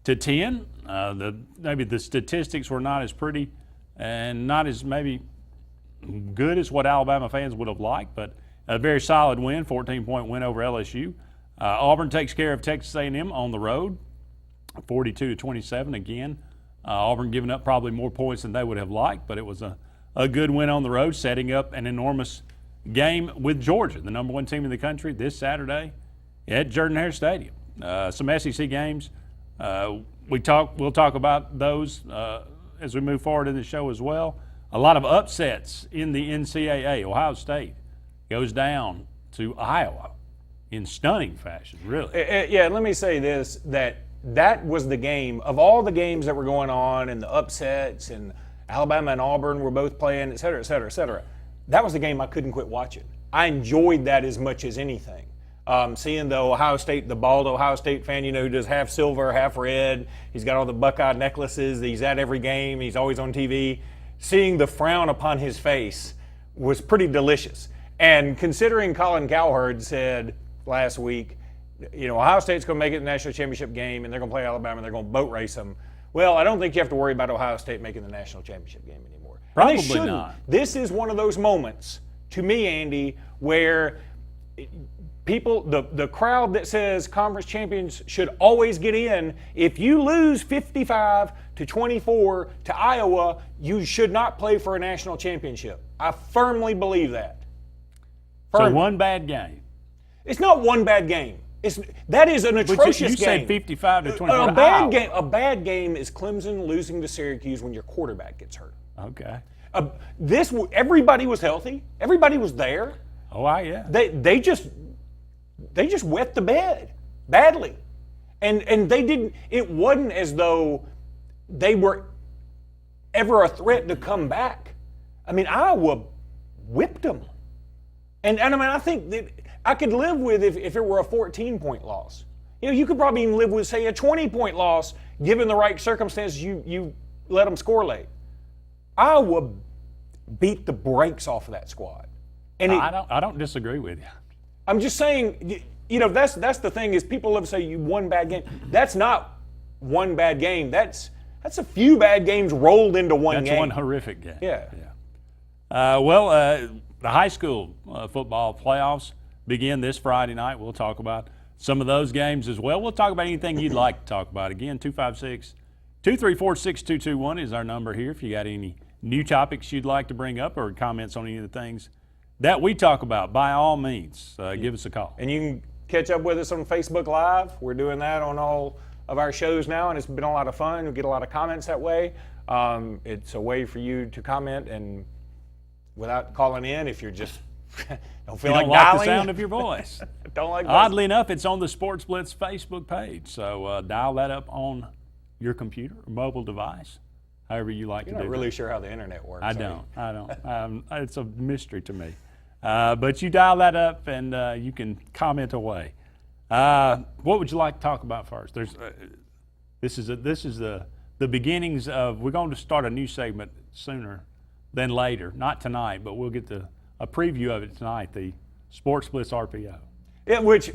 to 10. Maybe the statistics were not as pretty and not as maybe good as what Alabama fans would have liked, but a very solid win, 14-point win over LSU. Auburn takes care of Texas A&M on the road, 42-27 again. Auburn giving up probably more points than they would have liked, but it was a good win on the road, setting up an enormous game with Georgia, the number one team in the country, this Saturday at Jordan-Hare Stadium. Some SEC games. We'll talk about those as we move forward in the show as well. A lot of upsets in the NCAA. Ohio State goes down to Iowa in stunning fashion, really. Yeah, let me say this, that was the game, of all the games that were going on and the upsets and Alabama and Auburn were both playing, et cetera, et cetera, et cetera. That was the game I couldn't quit watching. I enjoyed that as much as anything. Seeing the bald Ohio State fan, who does half silver, half red. He's got all the Buckeye necklaces. He's at every game. He's always on TV. Seeing the frown upon his face was pretty delicious. And considering Colin Cowherd said last week, Ohio State's going to make it the national championship game, and they're going to play Alabama, and they're going to boat race them. Well, I don't think you have to worry about Ohio State making the national championship game anymore. Probably not. This is one of those moments, to me, Andy, where people, the crowd that says conference champions should always get in, if you lose 55-24 to Iowa, you should not play for a national championship. I firmly believe that. So one bad game. It's not one bad game. That is an atrocious game. You said 55-24. A bad game is Clemson losing to Syracuse when your quarterback gets hurt. Okay. Everybody was healthy. Everybody was there. Oh, yeah. They just wet the bed badly, and they didn't. It wasn't as though they were ever a threat to come back. I mean, Iowa whipped them, and I mean, I think that I could live with if it were a 14-point loss. You could probably even live with, say, a 20-point loss given the right circumstances. You let them score late. Iowa beat the brakes off of that squad, and I don't disagree with you. I'm just saying, that's the thing is people love to say you won bad game. That's not one bad game. That's a few bad games rolled into one game. That's one horrific game. Yeah. The high school football playoffs begin this Friday night. We'll talk about some of those games as well. We'll talk about anything you'd like to talk about. Again, 256-234-6221 is our number here if you got any new topics you'd like to bring up or comments on any of the things that we talk about. By all means, give us a call. And you can catch up with us on Facebook Live. We're doing that on all of our shows now, and it's been a lot of fun. We get a lot of comments that way. It's a way for you to comment and without calling in if you're just don't feel like dialing. The sound of your voice. Don't like. Oddly enough, it's on the Sportz Blitz Facebook page, so dial that up on your computer or mobile device, however you like to do it. You're not really sure how the internet works. I don't. It's a mystery to me. But you dial that up and you can comment away. What would you like to talk about first? This is the beginnings of. We're going to start a new segment sooner than later. Not tonight, but we'll get a preview of it tonight. The Sportz Blitz RPO. Yeah, which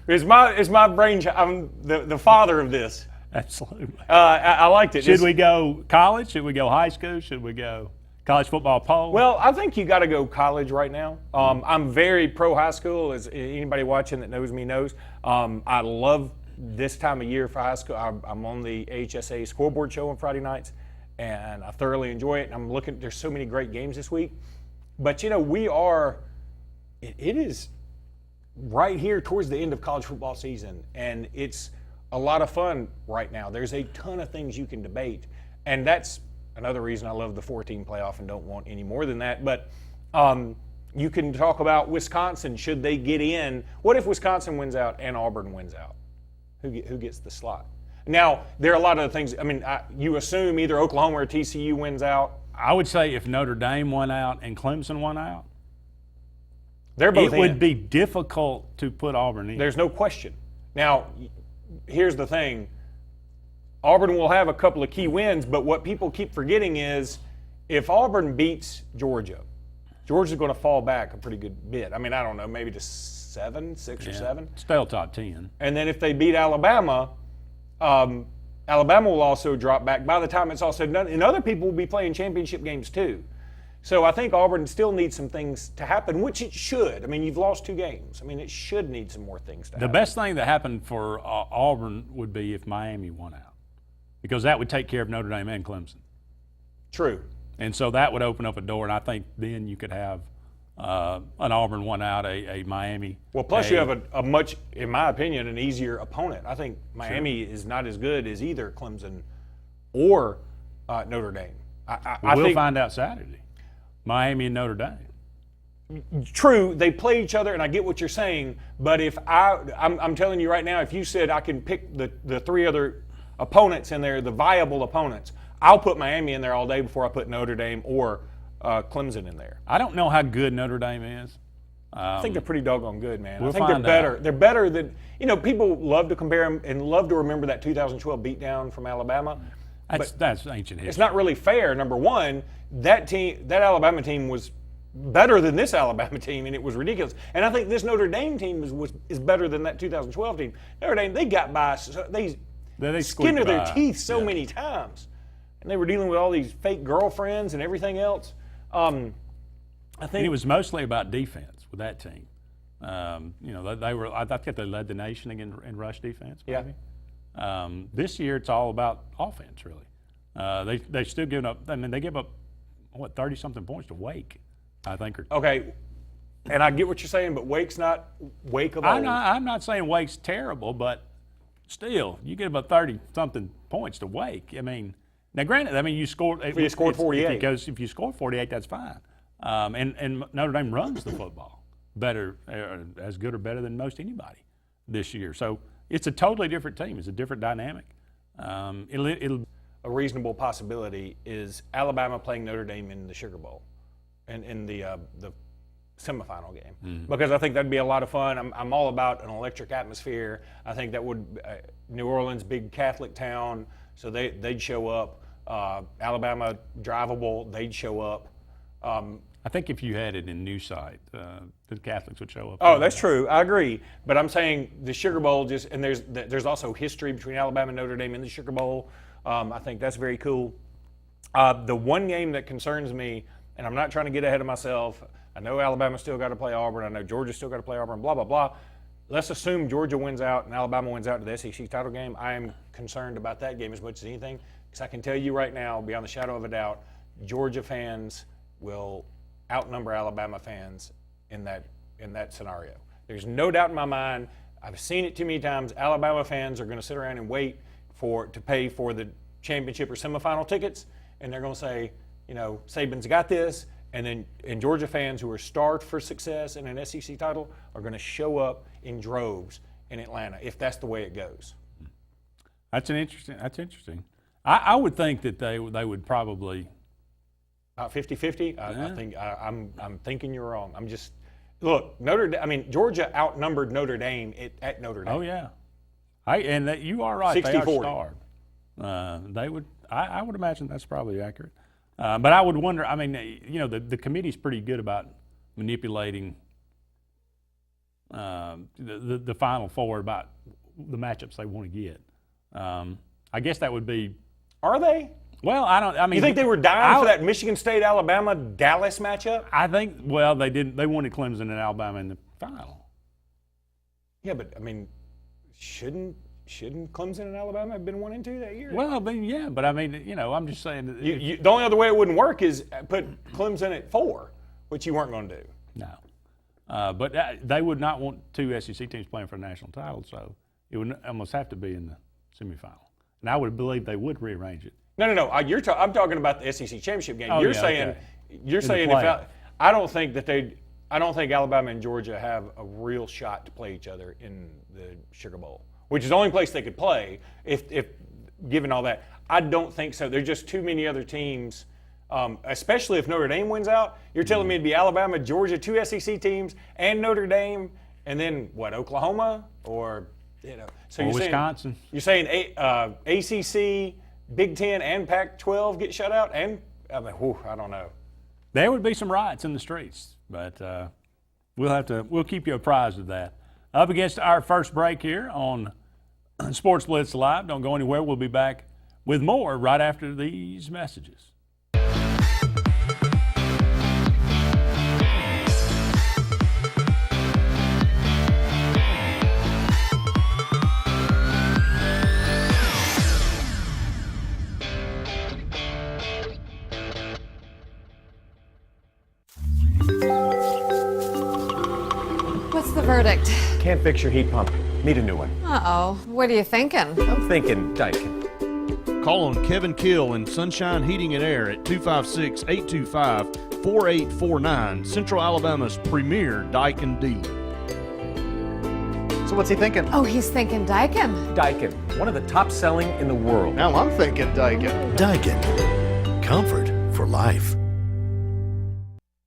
is my brain. I'm the father of this. Absolutely. I liked it. Should we go college? Should we go high school? Should we go college football poll? Well, I think you got to go college right now. I'm very pro high school, as anybody watching that knows me knows. I love this time of year for high school. I'm on the HSA scoreboard show on Friday nights, and I thoroughly enjoy it. And I'm looking. There's so many great games this week, but we are. It is right here towards the end of college football season, and it's a lot of fun right now. There's a ton of things you can debate, and that's another reason I love the 4-team playoff and don't want any more than that. But you can talk about Wisconsin. Should they get in? What if Wisconsin wins out and Auburn wins out? Who gets the slot? Now, there are a lot of things. I mean, you assume either Oklahoma or TCU wins out. I would say if Notre Dame won out and Clemson won out, they're both it would be difficult to put Auburn in. There's no question. Now, here's the thing. Auburn will have a couple of key wins, but what people keep forgetting is if Auburn beats Georgia's going to fall back a pretty good bit. I mean, I don't know, maybe to 6 or 7. Still top 10. And then if they beat Alabama Alabama will also drop back by the time it's all said and done, and other people will be playing championship games too. So I think Auburn still needs some things to happen, which it should. I mean, you've lost 2 games. I mean, it should need some more things to happen. The best thing that happened for Auburn would be if Miami won out, because that would take care of Notre Dame and Clemson. True. And so that would open up a door, and I think then you could have an Auburn won out, a Miami. Well, plus you have a much, in my opinion, an easier opponent. I think Miami is not as good as either Clemson or Notre Dame. We'll find out Saturday. Miami and Notre Dame. True, they play each other, and I get what you're saying. But if I'm telling you right now, if you said I can pick the 3 other opponents in there, the viable opponents, I'll put Miami in there all day before I put Notre Dame or Clemson in there. I don't know how good Notre Dame is. I think they're pretty doggone good, man. We'll I think they're find better. out. They're better than, people love to compare them and love to remember that 2012 beatdown from Alabama. That's ancient history. It's not really fair. Number one, that Alabama team was better than this Alabama team, and it was ridiculous. And I think this Notre Dame team is better than that 2012 team. Notre Dame, they got by, they skinned to their teeth so many times, and they were dealing with all these fake girlfriends and everything else. I think and it was mostly about defense with that team. They were. I think they led the nation in rush defense. Maybe. Yeah. This year, it's all about offense, really. They still giving up. I mean, they give up 30-something points to Wake, I think. Okay, and I get what you're saying, but Wake's not Wake of old. I'm not saying Wake's terrible, but still, you give up 30-something points to Wake. I mean, now granted, you scored. If you scored 48, if you score 48, that's fine. And Notre Dame runs the football better, as good or better than most anybody this year. So it's a totally different team. It's a different dynamic. It'll a reasonable possibility is Alabama playing Notre Dame in the Sugar Bowl, and in the semifinal game, because I think that'd be a lot of fun. I'm all about an electric atmosphere. I think that would New Orleans, big Catholic town, so they'd show up. Alabama, drivable, they'd show up. I think if you had it in new site, the Catholics would show up. Oh, that's true. I agree. But I'm saying the Sugar Bowl and there's also history between Alabama and Notre Dame in the Sugar Bowl. I think that's very cool. The one game that concerns me, and I'm not trying to get ahead of myself, I know Alabama still got to play Auburn. I know Georgia still got to play Auburn, blah, blah, blah. Let's assume Georgia wins out and Alabama wins out to the SEC title game. I am concerned about that game as much as anything, because I can tell you right now, beyond the shadow of a doubt, Georgia fans will outnumber Alabama fans in that scenario. There's no doubt in my mind. I've seen it too many times. Alabama fans are going to sit around and wait to pay for the championship or semifinal tickets, and they're going to say, Saban's got this. And Georgia fans who are starved for success in an SEC title are going to show up in droves in Atlanta if that's the way it goes. That's interesting. I would think that they would probably. 50-50. I think I'm thinking you're wrong. I'm just look. Georgia outnumbered Notre Dame at Notre Dame. Oh yeah, you are right. 60-40. They are starved. They would. I would imagine that's probably accurate. But I would wonder. The committee's pretty good about manipulating the Final Four about the matchups they want to get. I guess that would be. Are they? Well, I don't. You think they were dying for that Michigan State Alabama Dallas matchup? I think. Well, they didn't. They wanted Clemson and Alabama in the final. Yeah, but shouldn't Clemson and Alabama have been 1 and 2 that year? Well, but I'm just saying. The only other way it wouldn't work is put Clemson at 4, which you weren't going to do. No, but they would not want 2 SEC teams playing for a national title, so it would almost have to be in the semifinal. And I would believe they would rearrange it. No. I'm talking about the SEC championship game. Oh, you're saying I don't think Alabama and Georgia have a real shot to play each other in the Sugar Bowl, which is the only place they could play if given all that. I don't think so. There's just too many other teams, especially if Notre Dame wins out. You're telling me it'd be Alabama, Georgia, 2 SEC teams, and Notre Dame, and then what, Oklahoma? Or Wisconsin. You're saying ACC, Big Ten, and Pac-12 get shut out? And I don't know. There would be some riots in the streets, but we'll keep you apprised of that. Up against our first break here on Sports Blitz Live. Don't go anywhere. We'll be back with more right after these messages. What's the verdict? Can't fix your heat pump. Need a new one. Uh-oh. What are you thinking? I'm thinking Daikin. Call on Kevin Kill and Sunshine Heating and Air at 256-825-4849, Central Alabama's premier Daikin dealer. So what's he thinking? Oh, he's thinking Daikin. Daikin, one of the top selling in the world. Now I'm thinking Daikin. Daikin. Comfort for life.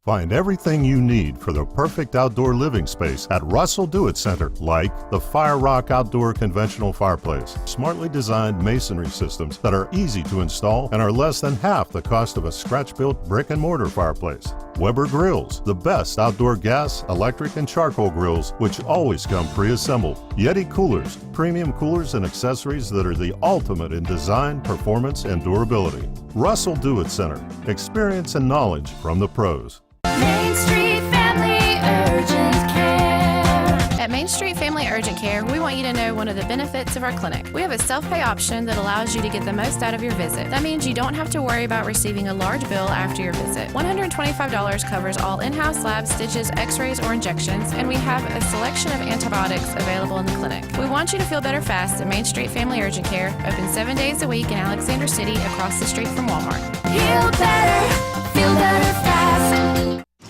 Find everything you need for the perfect outdoor living space at Russell Do-It Center, like the Fire Rock Outdoor Conventional Fireplace. Smartly designed masonry systems that are easy to install and are less than half the cost of a scratch-built brick and mortar fireplace. Weber Grills, the best outdoor gas, electric, and charcoal grills, which always come pre-assembled. Yeti Coolers, premium coolers and accessories that are the ultimate in design, performance, and durability. Russell Do-It Center, experience and knowledge from the pros. Main Street Family Urgent Care. At Main Street Family Urgent Care, we want you to know one of the benefits of our clinic. We have a self-pay option that allows you to get the most out of your visit. That means you don't have to worry about receiving a large bill after your visit. $125 covers all in-house labs, stitches, x-rays, or injections, and we have a selection of antibiotics available in the clinic. We want you to feel better fast at Main Street Family Urgent Care, open 7 days a week in Alexander City across the street from Walmart. Heal better, feel better fast.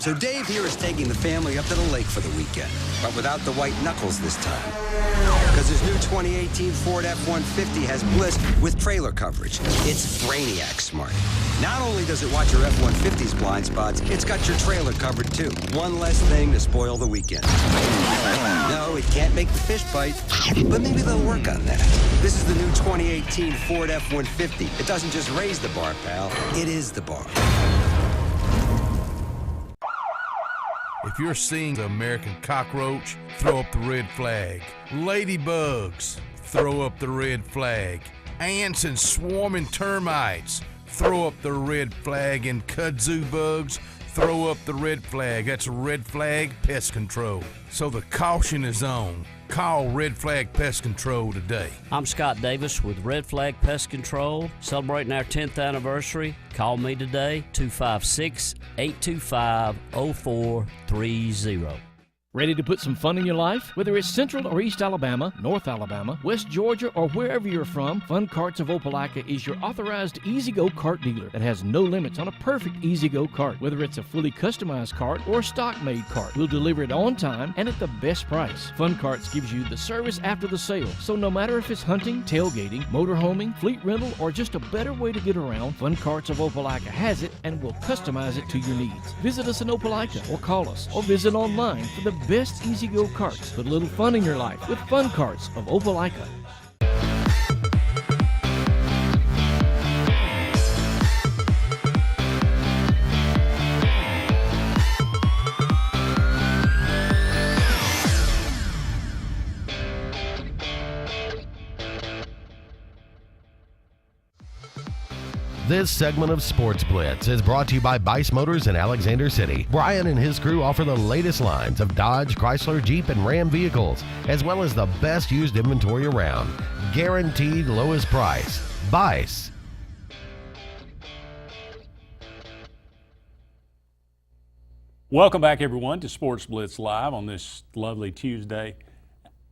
So Dave here is taking the family up to the lake for the weekend, but without the white knuckles this time. Because his new 2018 Ford F-150 has Bliss with trailer coverage. It's Brainiac smart. Not only does it watch your F-150's blind spots, it's got your trailer covered too. One less thing to spoil the weekend. No, it can't make the fish bite, but maybe they'll work on that. This is the new 2018 Ford F-150. It doesn't just raise the bar, pal. It is the bar. If you're seeing the American cockroach, throw up the red flag. Ladybugs, throw up the red flag. Ants and swarming termites, throw up the red flag. And kudzu bugs, throw up the red flag. That's Red Flag Pest Control. So the caution is on. Call Red Flag Pest Control today. I'm Scott Davis with Red Flag Pest Control, celebrating our 10th anniversary. Call me today, 256-825-0430. Ready to put some fun in your life? Whether it's Central or East Alabama, North Alabama, West Georgia, or wherever you're from, Fun Carts of Opelika is your authorized E-Z-GO cart dealer that has no limits on a perfect E-Z-GO cart. Whether it's a fully customized cart or a stock-made cart, we'll deliver it on time and at the best price. Fun Carts gives you the service after the sale, so no matter if it's hunting, tailgating, motorhoming, fleet rental, or just a better way to get around, Fun Carts of Opelika has it and will customize it to your needs. Visit us in Opelika or call us or visit online for the best E-Z-GO carts. Put a little fun in your life with Fun Carts of Opelika. This segment of Sports Blitz is brought to you by Bice Motors in Alexander City. Brian and his crew offer the latest lines of Dodge, Chrysler, Jeep, and Ram vehicles, as well as the best used inventory around. Guaranteed lowest price. Bice. Welcome back, everyone, to Sports Blitz Live on this lovely Tuesday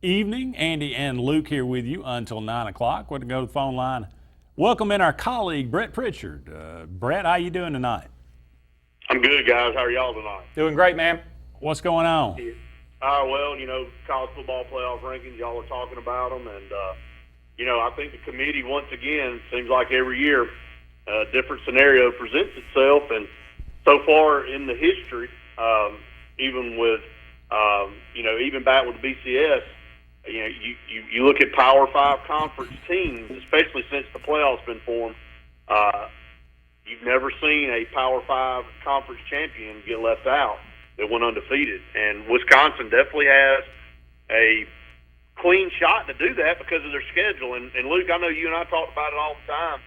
evening. Andy and Luke here with you until 9 o'clock. We're going to go to the phone line. Welcome in our colleague, Brett Pritchard. Brett, how you doing tonight? I'm good, guys. How are y'all tonight? Doing great, man. What's going on? Well, college football playoff rankings, y'all are talking about them. And, I think the committee, once again, seems like every year a different scenario presents itself. And so far in the history, even with, even back with the BCS, you look at Power 5 conference teams, especially since the playoffs been formed, you've never seen a Power 5 conference champion get left out that went undefeated. And Wisconsin definitely has a clean shot to do that because of their schedule. And Luke, I know you and I talk about it all the time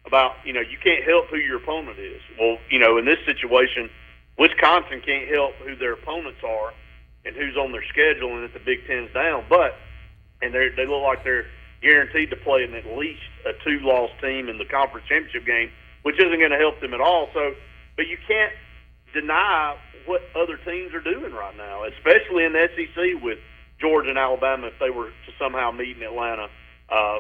about, you can't help who your opponent is. Well, in this situation, Wisconsin can't help who their opponents are and who's on their schedule and if the Big Ten's down. And they look like they're guaranteed to play at least a 2-loss team in the conference championship game, which isn't going to help them at all. But you can't deny what other teams are doing right now, especially in the SEC with Georgia and Alabama if they were to somehow meet in Atlanta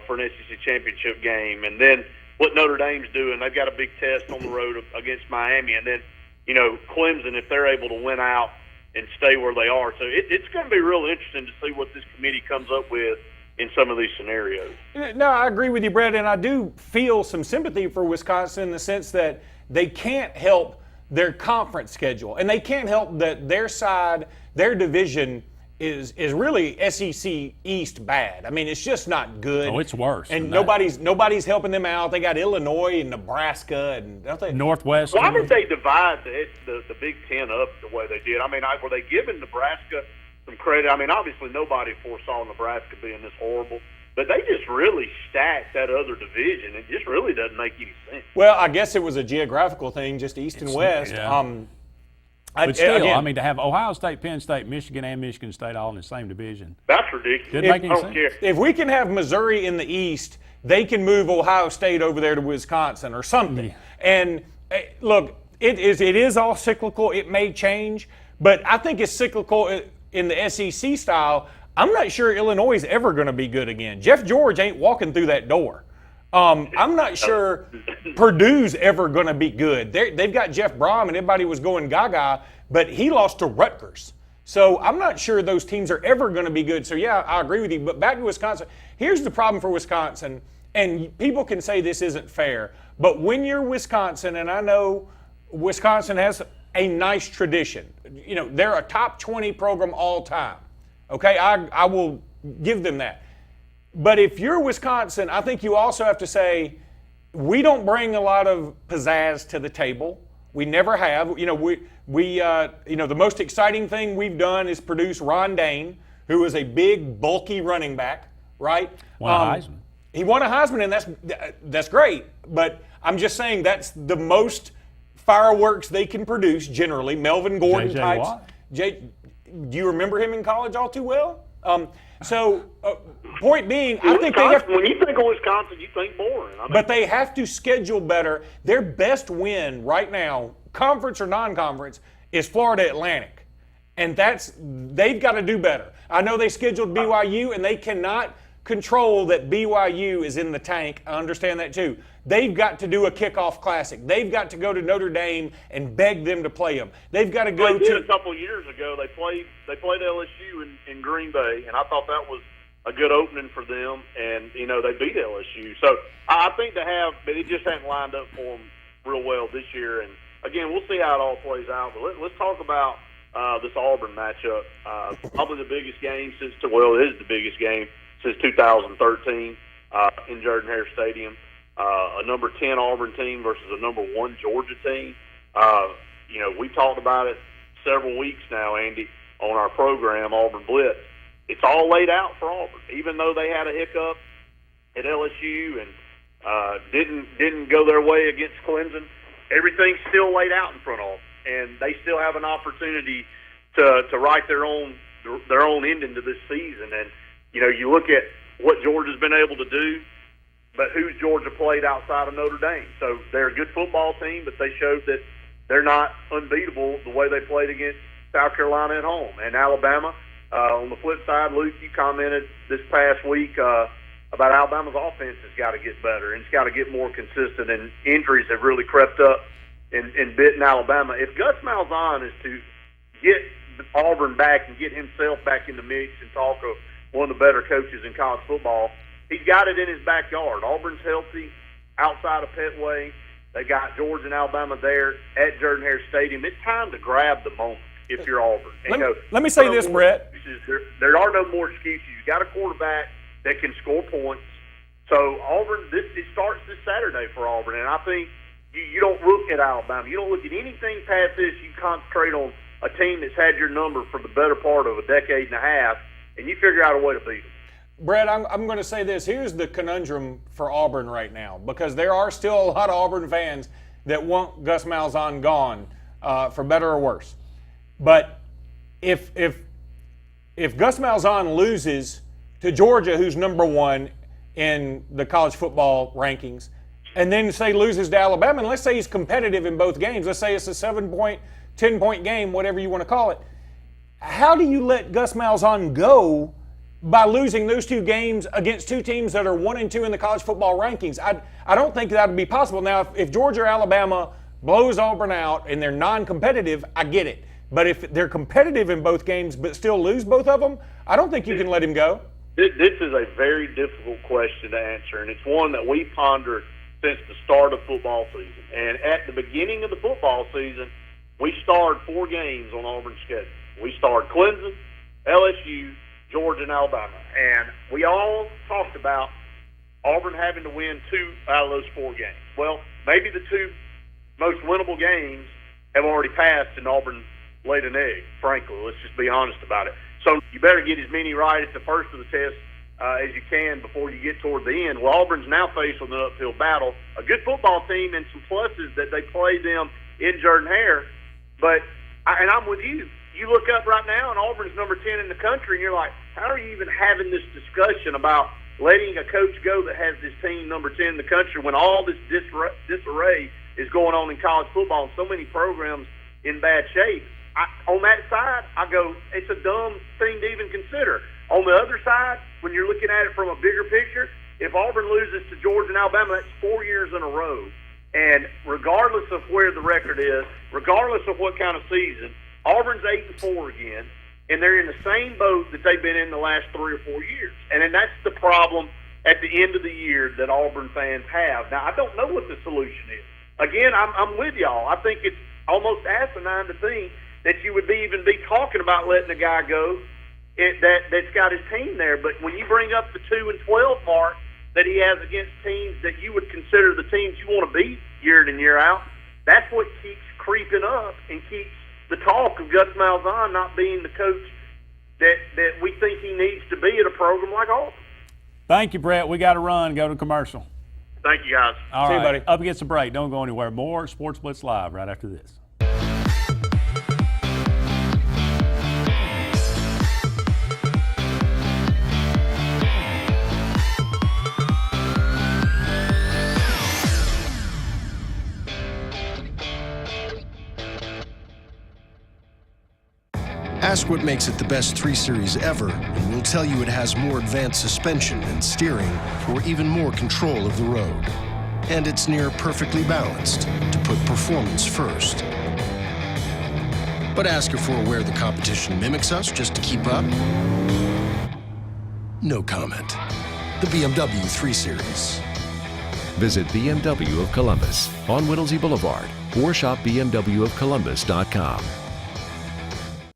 for an SEC championship game. And then what Notre Dame's doing, they've got a big test on the road against Miami. And then, Clemson, if they're able to win out and stay where they are. So it's going to be real interesting to see what this committee comes up with in some of these scenarios. No, I agree with you, Brett, and I do feel some sympathy for Wisconsin in the sense that they can't help their conference schedule, and they can't help that their side, their division is really SEC East bad. I mean, it's just not good. Oh, it's worse. And nobody's helping them out. They got Illinois and Nebraska and don't they? Northwest. Why did they divide the Big Ten up the way they did? I mean, were they giving Nebraska some credit? I mean, obviously nobody foresaw Nebraska being this horrible, but they just really stacked that other division. It just really doesn't make any sense. Well, I guess it was a geographical thing, just East and West. Yeah. But still, to have Ohio State, Penn State, Michigan, and Michigan State all in the same division. That's ridiculous. Didn't make any sense. Care. If we can have Missouri in the East, they can move Ohio State over there to Wisconsin or something. Yeah. And look, it is all cyclical. It may change, but I think it's cyclical in the SEC style. I'm not sure Illinois is ever going to be good again. Jeff George ain't walking through that door. I'm not sure Purdue's ever going to be good. They've got Jeff Brom, and everybody was going gaga, but he lost to Rutgers. So I'm not sure those teams are ever going to be good. So, yeah, I agree with you. But back to Wisconsin, here's the problem for Wisconsin, and people can say this isn't fair, but when you're Wisconsin, and I know Wisconsin has a nice tradition. They're a top 20 program all time. Okay, I will give them that. But if you're Wisconsin, I think you also have to say, we don't bring a lot of pizzazz to the table. We never have. The most exciting thing we've done is produce Ron Dane, who is a big, bulky running back, right? Won a Heisman. He won a Heisman, and that's great. But I'm just saying that's the most fireworks they can produce generally. Melvin Gordon J.J. types. Watt. Do you remember him in college all too well? Point being, I think they have. When you think of Wisconsin, you think boring. But they have to schedule better. Their best win right now, conference or non-conference, is Florida Atlantic, and they've got to do better. I know they scheduled BYU, and they cannot control that BYU is in the tank. I understand that too. They've got to do a kickoff classic. They've got to go to Notre Dame and beg them to play them. They've got to go to. A couple of years ago, they played LSU in Green Bay, and I thought that was a good opening for them. And they beat LSU. So I think but it just hadn't lined up for them real well this year. And again, we'll see how it all plays out. But let's talk about this Auburn matchup. Probably the biggest game it is the biggest game since 2013 in Jordan-Hare Stadium. A number 10 Auburn team versus a number 1 Georgia team. We talked about it several weeks now, Andy, on our program, Auburn Blitz. It's all laid out for Auburn, even though they had a hiccup at LSU and didn't go their way against Clemson. Everything's still laid out in front of them, and they still have an opportunity to write their own ending to this season. And you look at what Georgia's been able to do, but who's Georgia played outside of Notre Dame? So they're a good football team, but they showed that they're not unbeatable the way they played against South Carolina at home. And Alabama, on the flip side, Luke, you commented this past week about Alabama's offense has got to get better and it's got to get more consistent, and injuries have really crept up and bitten Alabama. If Gus Malzahn is to get Auburn back and get himself back in the mix and talk of one of the better coaches in college football, he's got it in his backyard. Auburn's healthy outside of Petway. They got Georgia and Alabama there at Jordan-Hare Stadium. It's time to grab the moment if you're Auburn. Let me say this, Brett. There are no more excuses. You got a quarterback that can score points. So Auburn, it starts this Saturday for Auburn, and I think you don't look at Alabama. You don't look at anything past this. You concentrate on a team that's had your number for the better part of a decade and a half, and you figure out a way to beat them. Brett, I'm going to say this. Here's the conundrum for Auburn right now, because there are still a lot of Auburn fans that want Gus Malzahn gone, for better or worse. But if Gus Malzahn loses to Georgia, who's number 1 in the college football rankings, and then say loses to Alabama, and let's say he's competitive in both games, let's say it's a 7-point, 10-point game, whatever you want to call it, how do you let Gus Malzahn go by losing those 2 games against 2 teams that are 1 and 2 in the college football rankings? I don't think that would be possible. Now, if Georgia or Alabama blows Auburn out and they're non-competitive, I get it. But if they're competitive in both games but still lose both of them, I don't think you can let him go. This is a very difficult question to answer, and it's one that we ponder since the start of football season. And at the beginning of the football season, we starred 4 games on Auburn's schedule. We starred Clemson, LSU, Georgia, and Alabama. And we all talked about Auburn having to win 2 out of those 4 games. Well, maybe the 2 most winnable games have already passed, and Auburn laid an egg, frankly. Let's just be honest about it. So you better get as many right at the first of the test as you can before you get toward the end. Well, Auburn's now faced with an uphill battle. A good football team and some pluses that they play them in Jordan-Hare. But, and I'm with you. You look up right now, and Auburn's number 10 in the country, and you're like, how are you even having this discussion about letting a coach go that has this team number 10 in the country when all this disarray is going on in college football and so many programs in bad shape? On that side, I go, it's a dumb thing to even consider. On the other side, when you're looking at it from a bigger picture, if Auburn loses to Georgia and Alabama, that's 4 years in a row. And regardless of where the record is, regardless of what kind of season, Auburn's 8-4 again, and they're in the same boat that they've been in the last 3 or 4 years. And then that's the problem at the end of the year that Auburn fans have. Now, I don't know what the solution is. Again, I'm with y'all. I think it's almost asinine to think that you would even be talking about letting a guy go that's got his team there. But when you bring up the 2-12 mark that he has against teams that you would consider the teams you want to beat year in and year out, that's what keeps creeping up and keeps the talk of Gus Malzahn not being the coach that we think he needs to be at a program like Auburn. Thank you, Brett. We got to run. Go to commercial. Thank you, guys. All See right. you, buddy. Up against the break. Don't go anywhere. More Sports Blitz Live right after this. Ask what makes it the best 3 Series ever, and we'll tell you it has more advanced suspension and steering for even more control of the road. And it's near perfectly balanced to put performance first. But ask if we're aware the competition mimics us just to keep up? No comment. The BMW 3 Series. Visit BMW of Columbus on Whittlesey Boulevard or shop bmwofcolumbus.com.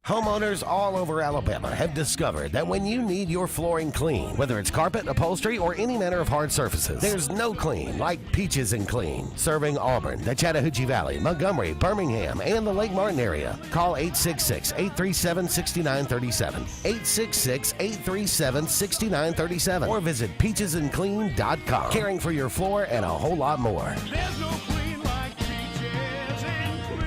Homeowners all over Alabama have discovered that when you need your flooring clean, whether it's carpet, upholstery, or any manner of hard surfaces, there's no clean like Peaches and Clean. Serving Auburn, the Chattahoochee Valley, Montgomery, Birmingham, and the Lake Martin area. Call 866-837-6937. 866-837-6937. Or visit peachesandclean.com. Caring for your floor and a whole lot more. There's no clean like Peaches and Clean.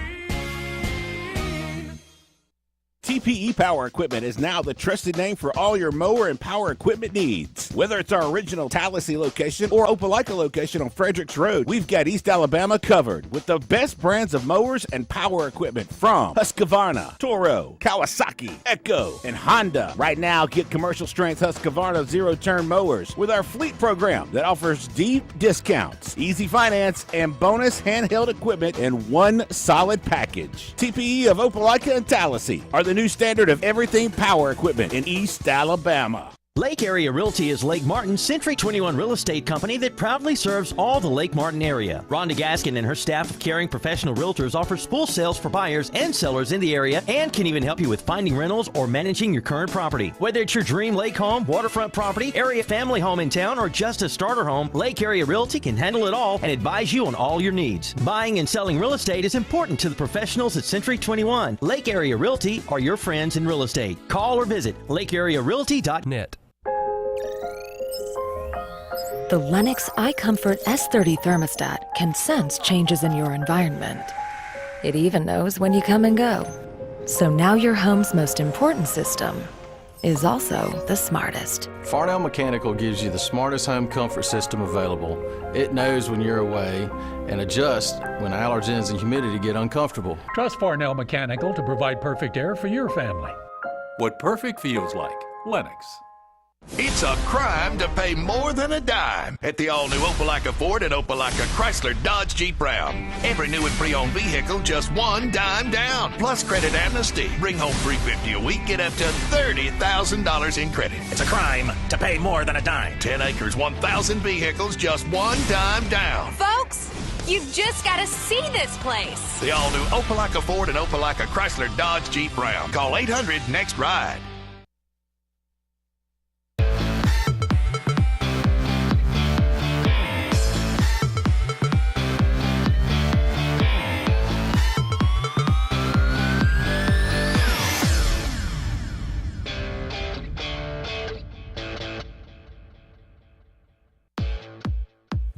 TPE Power Equipment is now the trusted name for all your mower and power equipment needs. Whether it's our original Tallahassee location or Opelika location on Fredericks Road, we've got East Alabama covered with the best brands of mowers and power equipment from Husqvarna, Toro, Kawasaki, Echo, and Honda. Right now, get commercial strength Husqvarna zero-turn mowers with our fleet program that offers deep discounts, easy finance, and bonus handheld equipment in one solid package. TPE of Opelika and Tallahassee are the new standard of everything power equipment in East Alabama. Lake Area Realty is Lake Martin's Century 21 real estate company that proudly serves all the Lake Martin area. Rhonda Gaskin and her staff of caring professional realtors offers full sales for buyers and sellers in the area and can even help you with finding rentals or managing your current property. Whether it's your dream lake home, waterfront property, area family home in town, or just a starter home, Lake Area Realty can handle it all and advise you on all your needs. Buying and selling real estate is important to the professionals at Century 21. Lake Area Realty are your friends in real estate. Call or visit lakearearealty.net. The Lennox iComfort S30 thermostat can sense changes in your environment. It even knows when you come and go. So now your home's most important system is also the smartest. Farnell Mechanical gives you the smartest home comfort system available. It knows when you're away and adjusts when allergens and humidity get uncomfortable. Trust Farnell Mechanical to provide perfect air for your family. What perfect feels like. Lennox. It's a crime to pay more than a dime at the all-new Opelika Ford and Opelika Chrysler Dodge Jeep Ram. Every new and pre-owned vehicle, just $1 down, plus credit amnesty. Bring home $350 a week, get up to $30,000 in credit. It's a crime to pay more than a dime. 10 acres, 1,000 vehicles, just $1 down. Folks, you've just got to see this place. The all-new Opelika Ford and Opelika Chrysler Dodge Jeep Ram. Call 800 next ride.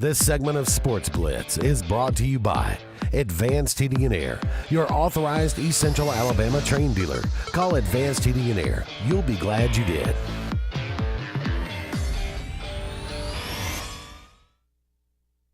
This segment of Sportz Blitz is brought to you by Advanced Heating and Air, your authorized East Central Alabama train dealer. Call Advanced Heating and Air. You'll be glad you did.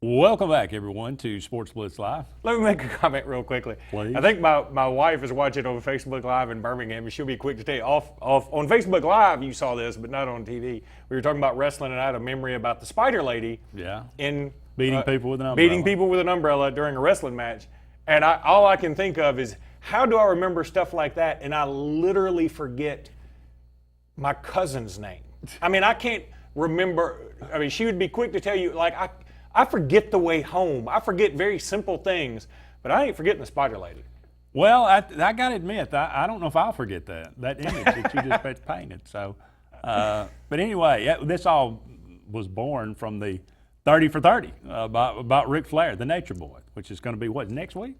Welcome back, everyone, to Sportz Blitz Live. Let me make a comment real quickly. Please. I think my wife is watching on Facebook Live in Birmingham, and she'll be quick to tell you. Off on Facebook Live, you saw this, but not on TV. We were talking about wrestling, and I had a memory about the Spider Lady. Yeah. In beating people with an umbrella. Beating people with an umbrella during a wrestling match, and all I can think of is how do I remember stuff like that, and I literally forget my cousin's name. I mean, I can't remember. I mean, she would be quick to tell you, like I forget the way home. I forget very simple things, but I ain't forgetting the Spider Lady. Well, I got to admit, I don't know if I'll forget that image that you just painted. So, but anyway, this all was born from the 30 for 30 about Ric Flair, the Nature Boy, which is going to be what, next week?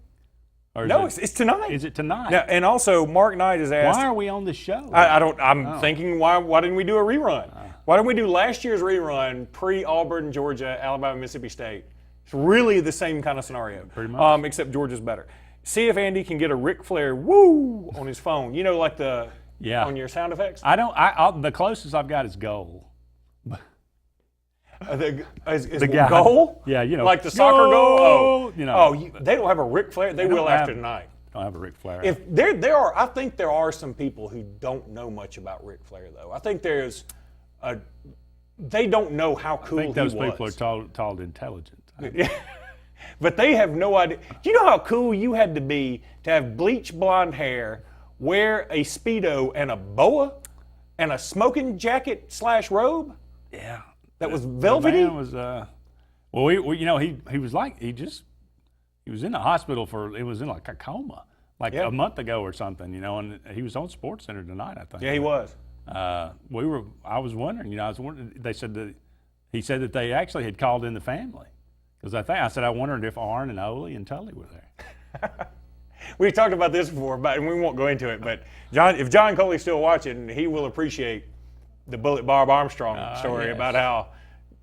Or No, it's tonight. Is it tonight? Yeah, and also Mark Knight has asked. Why are we on the show? I'm thinking why didn't we do a rerun? Why didn't we do last year's rerun pre-Auburn, Georgia, Alabama, Mississippi State? It's really the same kind of scenario. Pretty much. Except Georgia's better. See if Andy can get a Ric Flair woo on his phone. You know, like on your sound effects. The closest I've got is goal. The guy. goal? Yeah, you know. Like the soccer goal? Oh, you know. They don't have a Ric Flair? They will after tonight. Don't have a Ric Flair. If there are, I think there are some people who don't know much about Ric Flair, though. I think they don't know how cool he was. I think those people are called intelligent. But they have no idea. Do you know how cool you had to be to have bleach blonde hair, wear a Speedo and a boa, and a smoking jacket / robe? Yeah. That was velvety? The man was, he was like, he was in the hospital it was in like a coma, a month ago or something, and he was on Sports Center tonight, I think. Yeah, he was. I was wondering, they said he said that they actually had called in the family. Because I wondered if Arn and Ole and Tully were there. We talked about this before, and we won't go into it, but if John Coley's still watching, he will appreciate the Bullet Bob Armstrong story about how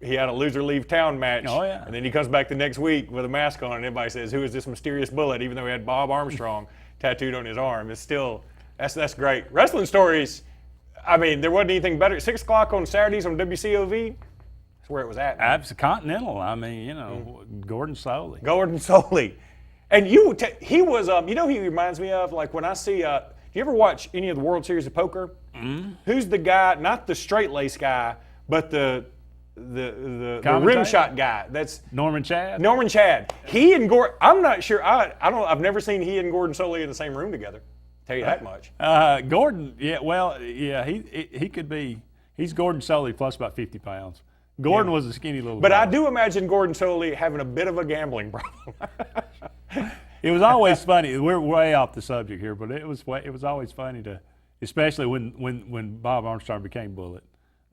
he had a loser leave town match. Oh, yeah. And then he comes back the next week with a mask on, and everybody says, "Who is this mysterious Bullet?" Even though he had Bob Armstrong tattooed on his arm. It's still, that's great. Wrestling stories, I mean, there wasn't anything better. 6 o'clock on Saturdays on WCOV, that's where it was at. Absolutely. Continental. I mean, Gordon Soley. Gordon Soley. And he was, he reminds me of, like when I see, do you ever watch any of the World Series of Poker? Mm-hmm. Who's the guy, not the straight lace guy, but the rim shot guy? That's Norman Chad. Norman Chad. He and Gordon, I'm not sure, I've never seen he and Gordon Soley in the same room together. Tell you that much. Gordon, he could be, he's Gordon Soley plus about 50 pounds. Gordon was a skinny little guy. But I do imagine Gordon Soley having a bit of a gambling problem. It was always funny. We're way off the subject here, but it was always funny especially when Bob Armstrong became Bullet,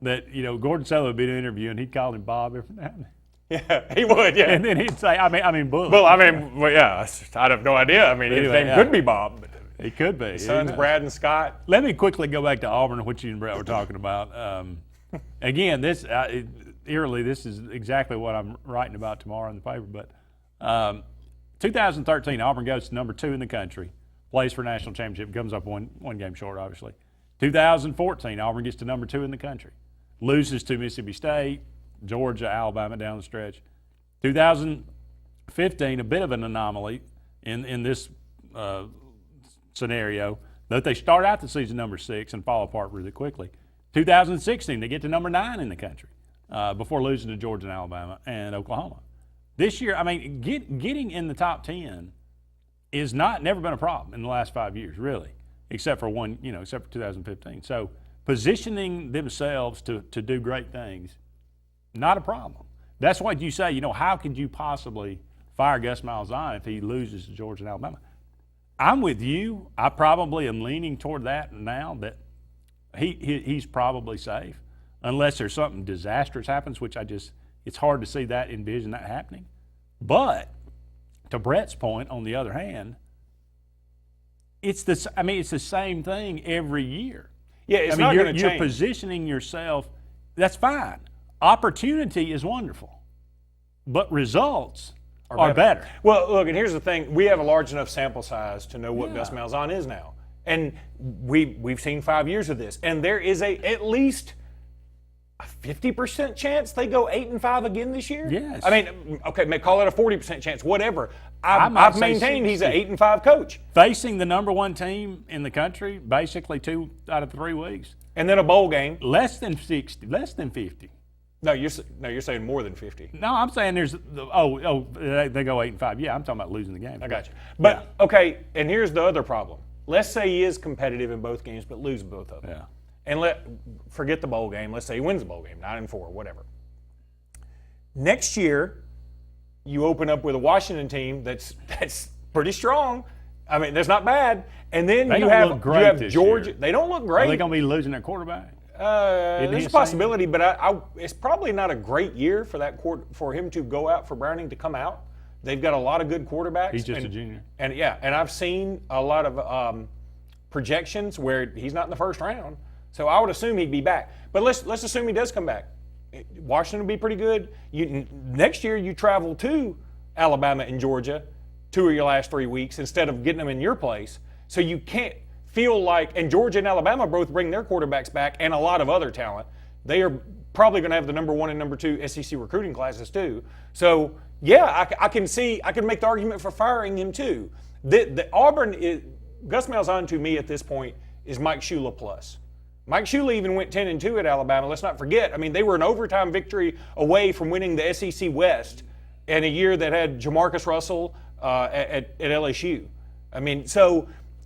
that Gordon Soley would be in an interview and he'd call him Bob every now and then. Yeah, he would. Yeah, and then he'd say, "I mean Bullet." Well, yeah, I have no idea. I mean, his name could be Bob. But he could be. His sons, Brad and Scott. Let me quickly go back to Auburn, which you and Brett were talking about. Again, eerily, this is exactly what I'm writing about tomorrow in the paper. But 2013, Auburn goes to number 2 in the country, plays for national championship, comes up one game short, obviously. 2014, Auburn gets to number 2 in the country, loses to Mississippi State, Georgia, Alabama down the stretch. 2015, a bit of an anomaly in this scenario, that they start out the season number 6 and fall apart really quickly. 2016, they get to number 9 in the country before losing to Georgia and Alabama and Oklahoma. This year, I mean, getting in the top 10 is never been a problem in the last 5 years, really, except for 2015. So positioning themselves to do great things, not a problem. That's what you say, how could you possibly fire Gus Malzahn if he loses to Georgia and Alabama? I'm with you. I probably am leaning toward that now, that he's probably safe, unless there's something disastrous happens, which it's hard to see envision that happening. But to Brett's point, on the other hand, it's the same thing every year. Yeah, it's not going to change. You're positioning yourself. That's fine. Opportunity is wonderful, but results are better. Well, look, and here's the thing: we have a large enough sample size to know what Gus Malzahn is now, and we've seen 5 years of this, and there is at least a 50% chance they go 8-5 again this year. Yes. I mean, okay, call it a 40% chance, whatever. I've maintained he's an 8-5 coach. Facing the number 1 team in the country, basically 2 out of 3 weeks, and then a bowl game. Less than 60, less than 50. No, you're saying more than 50. No, I'm saying they go 8-5. Yeah, I'm talking about losing the game. I got you. But okay, and here's the other problem. Let's say he is competitive in both games, but loses both of them. Yeah. And forget the bowl game. Let's say he wins the bowl game, 9-4, whatever. Next year, you open up with a Washington team that's pretty strong. I mean, that's not bad. And then you have Georgia. They don't look great. Are they going to be losing their quarterback? There's a possibility, but it's probably not a great year for him to go out, for Browning to come out. They've got a lot of good quarterbacks. He's just a junior. And I've seen a lot of projections where he's not in the first round. So I would assume he'd be back. But let's assume he does come back. Washington will be pretty good. Next year you travel to Alabama and Georgia 2 of your last 3 weeks instead of getting them in your place. So you can't feel like, and Georgia and Alabama both bring their quarterbacks back and a lot of other talent. They are probably going to have the number 1 and number 2 SEC recruiting classes too. So yeah, I can make the argument for firing him too. The Auburn is, Gus Malzahn to me at this point is Mike Shula plus. Mike Shula even went 10-2 at Alabama. Let's not forget. I mean, they were an overtime victory away from winning the SEC West in a year that had Jamarcus Russell at LSU. I mean,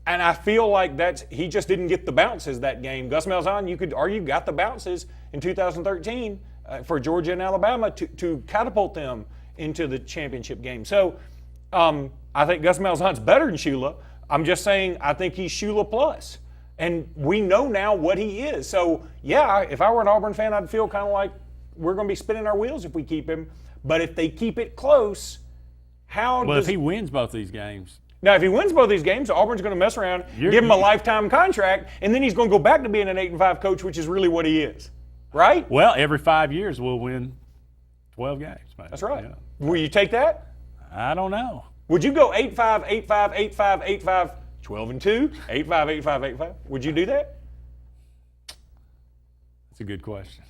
and I feel like he just didn't get the bounces that game. Gus Malzahn, you could argue, got the bounces in 2013 for Georgia and Alabama to catapult them into the championship game. So I think Gus Malzahn's better than Shula. I'm just saying I think he's Shula plus. And we know now what he is. So, yeah, if I were an Auburn fan, I'd feel kind of like we're going to be spinning our wheels if we keep him. But if they keep it close, if he wins both these games. Now, if he wins both these games, Auburn's going to mess around, give him a lifetime contract, and then he's going to go back to being an 8-5 coach, which is really what he is. Right? Well, every 5 years we'll win 12 games. Maybe. That's right. Yeah. Will you take that? I don't know. Would you go 8-5, 8-5, 8-5, 8-5, 12-2, 8-5, 8-5, 8-5? Would you do that? That's a good question.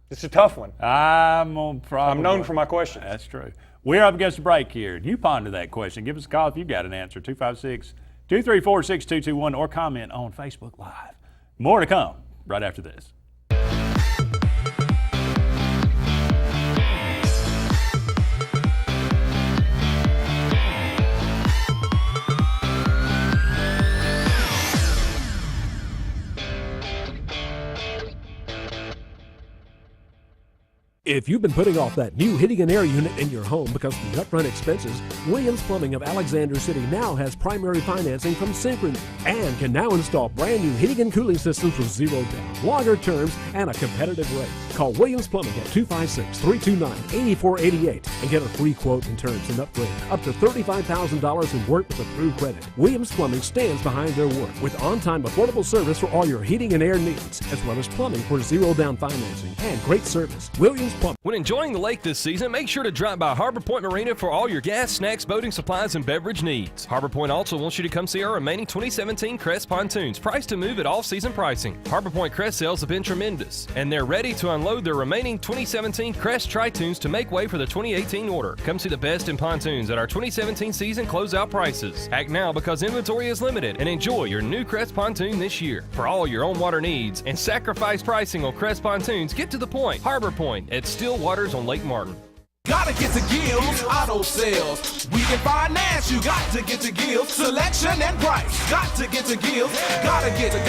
It's a tough one. I'm known for my questions. That's true. We're up against a break here. You ponder that question. Give us a call if you've got an answer. 256-234-6221 or comment on Facebook Live. More to come right after this. If you've been putting off that new heating and air unit in your home because of the upfront expenses, Williams Plumbing of Alexander City now has primary financing from Synchrony and can now install brand new heating and cooling systems with zero down, longer terms, and a competitive rate. Call Williams Plumbing at 256-329-8488 and get a free quote in terms and upgrade up to $35,000 in work with approved credit. Williams Plumbing stands behind their work with on-time affordable service for all your heating and air needs, as well as plumbing for zero-down financing and great service. Williams Plumbing. When enjoying the lake this season, make sure to drop by Harbor Point Marina for all your gas, snacks, boating supplies, and beverage needs. Harbor Point also wants you to come see our remaining 2017 Crest pontoons, priced to move at all-season pricing. Harbor Point Crest sales have been tremendous, and they're ready to unload their remaining 2017 Crest Tri-Tunes to make way for the 2018 order. Come see the best in pontoons at our 2017 season closeout prices. Act now because inventory is limited, and enjoy your new Crest pontoon this year. For all your own water needs and sacrifice pricing on Crest pontoons, get to the point. Harbor Point at Still Waters on Lake Martin. Gotta get to Gills Auto Sales. We can finance, you got to get to Gills. Selection and price, got to get to Gills. Gotta get to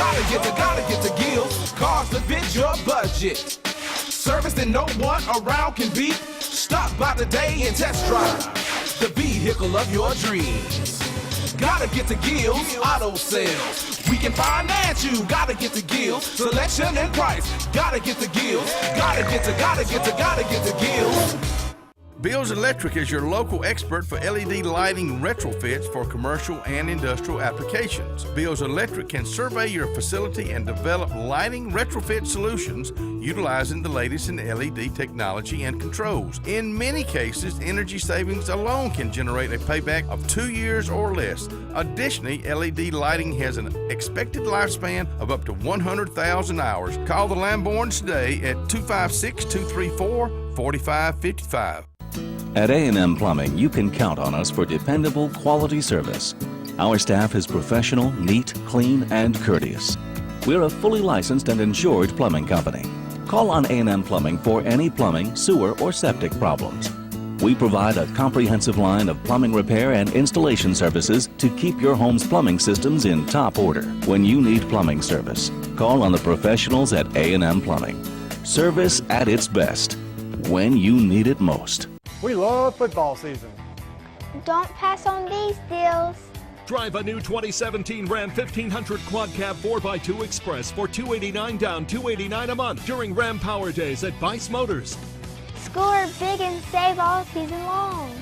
Gills. Cars that fit your budget. Service that no one around can beat. Stop by today and test drive the vehicle of your dreams. Gotta get to Gills Auto Sales. We can finance you. Gotta get to Gills. Selection and price. Gotta get to Gills. Gotta get to Gills. Bills Electric is your local expert for LED lighting retrofits for commercial and industrial applications. Bills Electric can survey your facility and develop lighting retrofit solutions utilizing the latest in LED technology and controls. In many cases, energy savings alone can generate a payback of 2 years or less. Additionally, LED lighting has an expected lifespan of up to 100,000 hours. Call the Lamborns today at 256-234-4555. At A&M Plumbing, you can count on us for dependable, quality service. Our staff is professional, neat, clean, and courteous. We're a fully licensed and insured plumbing company. Call on A&M Plumbing for any plumbing, sewer, or septic problems. We provide a comprehensive line of plumbing repair and installation services to keep your home's plumbing systems in top order. When you need plumbing service, call on the professionals at A&M Plumbing. Service at its best, when you need it most. We love football season. Don't pass on these deals. Drive a new 2017 Ram 1500 Quad Cab 4x2 Express for $289 down, $289 a month during Ram Power Days at Vice Motors. Score big and save all season long.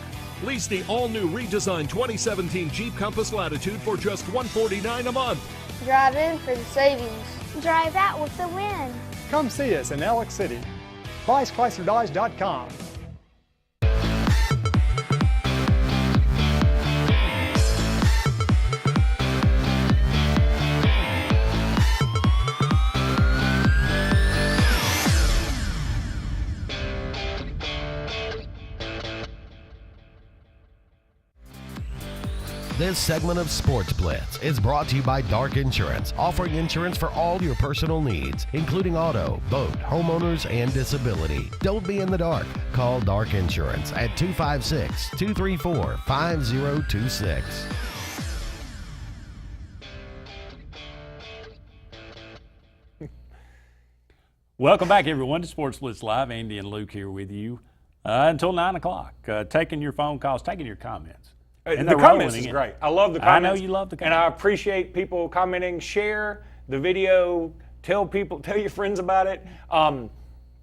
Lease the all-new redesigned 2017 Jeep Compass Latitude for just $149 a month. Drive in for the savings. Drive out with the win. Come see us in Alex City. ViceChryslerDodge.com. This segment of Sportz Blitz is brought to you by Dark Insurance, offering insurance for all your personal needs, including auto, boat, homeowners, and disability. Don't be in the dark. Call Dark Insurance at 256-234-5026. Welcome back, everyone, to Sportz Blitz Live. Andy and Luke here with you until 9 o'clock, taking your phone calls, taking your comments. And the comments is great. I love the comments. I know you love the comments. And I appreciate people commenting. Share the video. Tell your friends about it.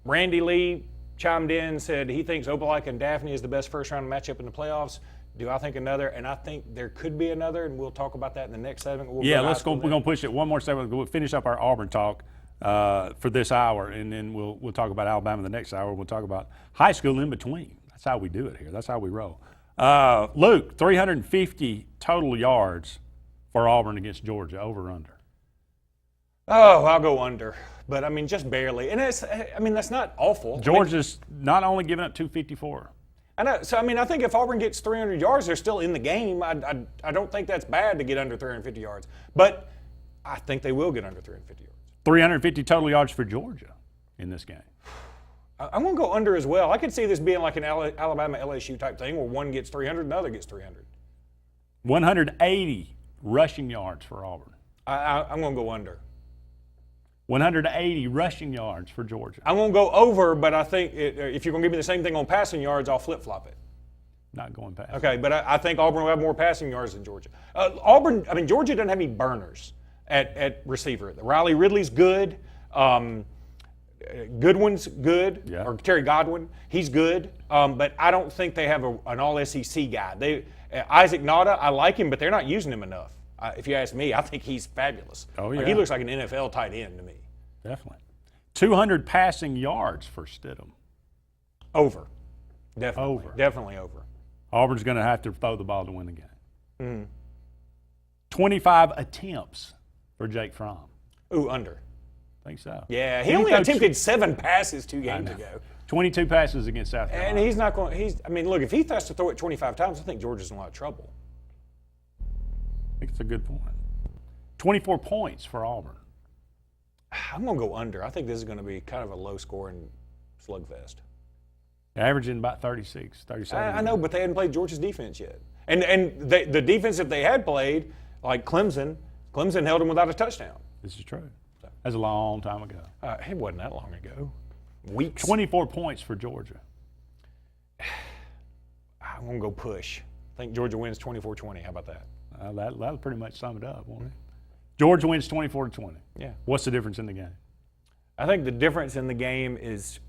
Randy Lee chimed in, said he thinks Opelika and Daphne is the best first-round matchup in the playoffs. Do I think another? And I think there could be another, and we'll talk about that in the next segment. We're going to push it one more segment. We'll finish up our Auburn talk for this hour, and then we'll talk about Alabama the next hour. We'll talk about high school in between. That's how we do it here. That's how we roll. Luke, 350 total yards for Auburn against Georgia, over or under? Oh, I'll go under, but I mean just barely. And that's not awful. Georgia's not only giving up 254. I know. So I think if Auburn gets 300 yards, they're still in the game. I don't think that's bad to get under 350 yards, but I think they will get under 350 yards. 350 total yards for Georgia in this game. I'm going to go under as well. I could see this being like an Alabama LSU type thing where one gets 300 and the other gets 300. 180 rushing yards for Auburn. I'm going to go under. 180 rushing yards for Georgia. I'm going to go over, but I think if you're going to give me the same thing on passing yards, I'll flip-flop it. Not going past. Okay, but I think Auburn will have more passing yards than Georgia. Georgia doesn't have any burners at receiver. Riley Ridley's good. Goodwin's good, Yeah. or Terry Godwin, he's good, but I don't think they have an all-SEC guy. Isaac Nada, I like him, but they're not using him enough. If you ask me, I think he's fabulous. Oh, Like, yeah. he looks like an NFL tight end to me. Definitely. 200 passing yards for Stidham. Over. Definitely. Over. Definitely over. Auburn's going to have to throw the ball to win the game. Mm-hmm. 25 attempts for Jake Fromm. Ooh, under. I think so. Yeah, he only attempted 7 passes 2 games ago. 22 passes against South Carolina. And he's not going. I mean, look, if he has to throw it 25 times, I think Georgia's in a lot of trouble. I think it's a good point. 24 points for Auburn. I'm going to go under. I think this is going to be kind of a low-scoring slugfest. Averaging about 36, 37. I know, but they hadn't played Georgia's defense yet. And the defense that they had played, like Clemson held them without a touchdown. This is true. That's a long time ago. It wasn't that long ago. Weeks. 24 points for Georgia. I'm going to go push. I think Georgia wins 24-20. How about that? That'll pretty much sum it up, won't it? Georgia wins 24-20. Yeah. What's the difference in the game? I think the difference in the game is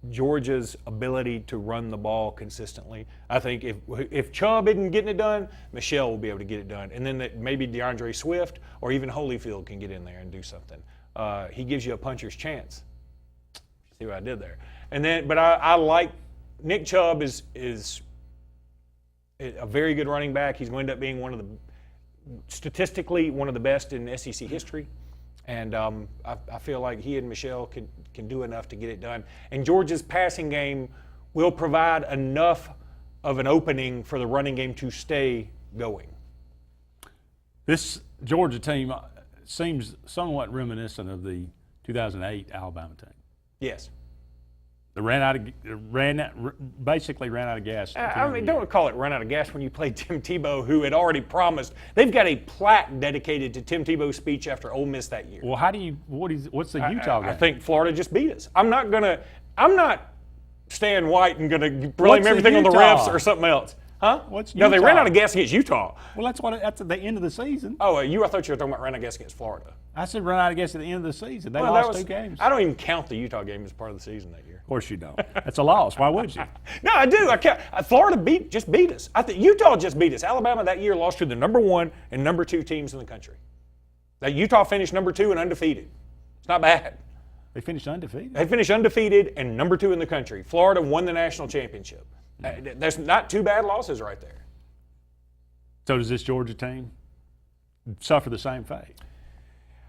Georgia's ability to run the ball consistently. I think if Chubb isn't getting it done, Michelle will be able to get it done. And then maybe DeAndre Swift or even Holyfield can get in there and do something. He gives you a puncher's chance. See what I did there? And then, but I like Nick Chubb is a very good running back. He's going to end up being statistically one of the best in SEC history. And I feel like he and Michelle can do enough to get it done. And Georgia's passing game will provide enough of an opening for the running game to stay going. This Georgia team seems somewhat reminiscent of the 2008 Alabama team. Yes. They basically ran out of gas. I mean, don't call it run out of gas when you play Tim Tebow, who had already promised. They've got a plaque dedicated to Tim Tebow's speech after Ole Miss that year. Well, what's the Utah game? I think Florida just beat us. I'm not Stan White and gonna blame everything on the refs or something else. Huh? No, they ran out of gas against Utah. Well, that's at the end of the season. Oh, I thought you were talking about running out of gas against Florida. I said run out of gas at the end of the season. They lost 2 games. I don't even count the Utah game as part of the season that year. Of course you don't. That's a loss. Why would you? No, I do. I count. Florida just beat us. I think Utah just beat us. Alabama that year lost to the number 1 and number 2 teams in the country. That Utah finished number 2 and undefeated. It's not bad. They finished undefeated? They finished undefeated and number 2 in the country. Florida won the national championship. There's not 2 bad losses right there. So does this Georgia team suffer the same fate?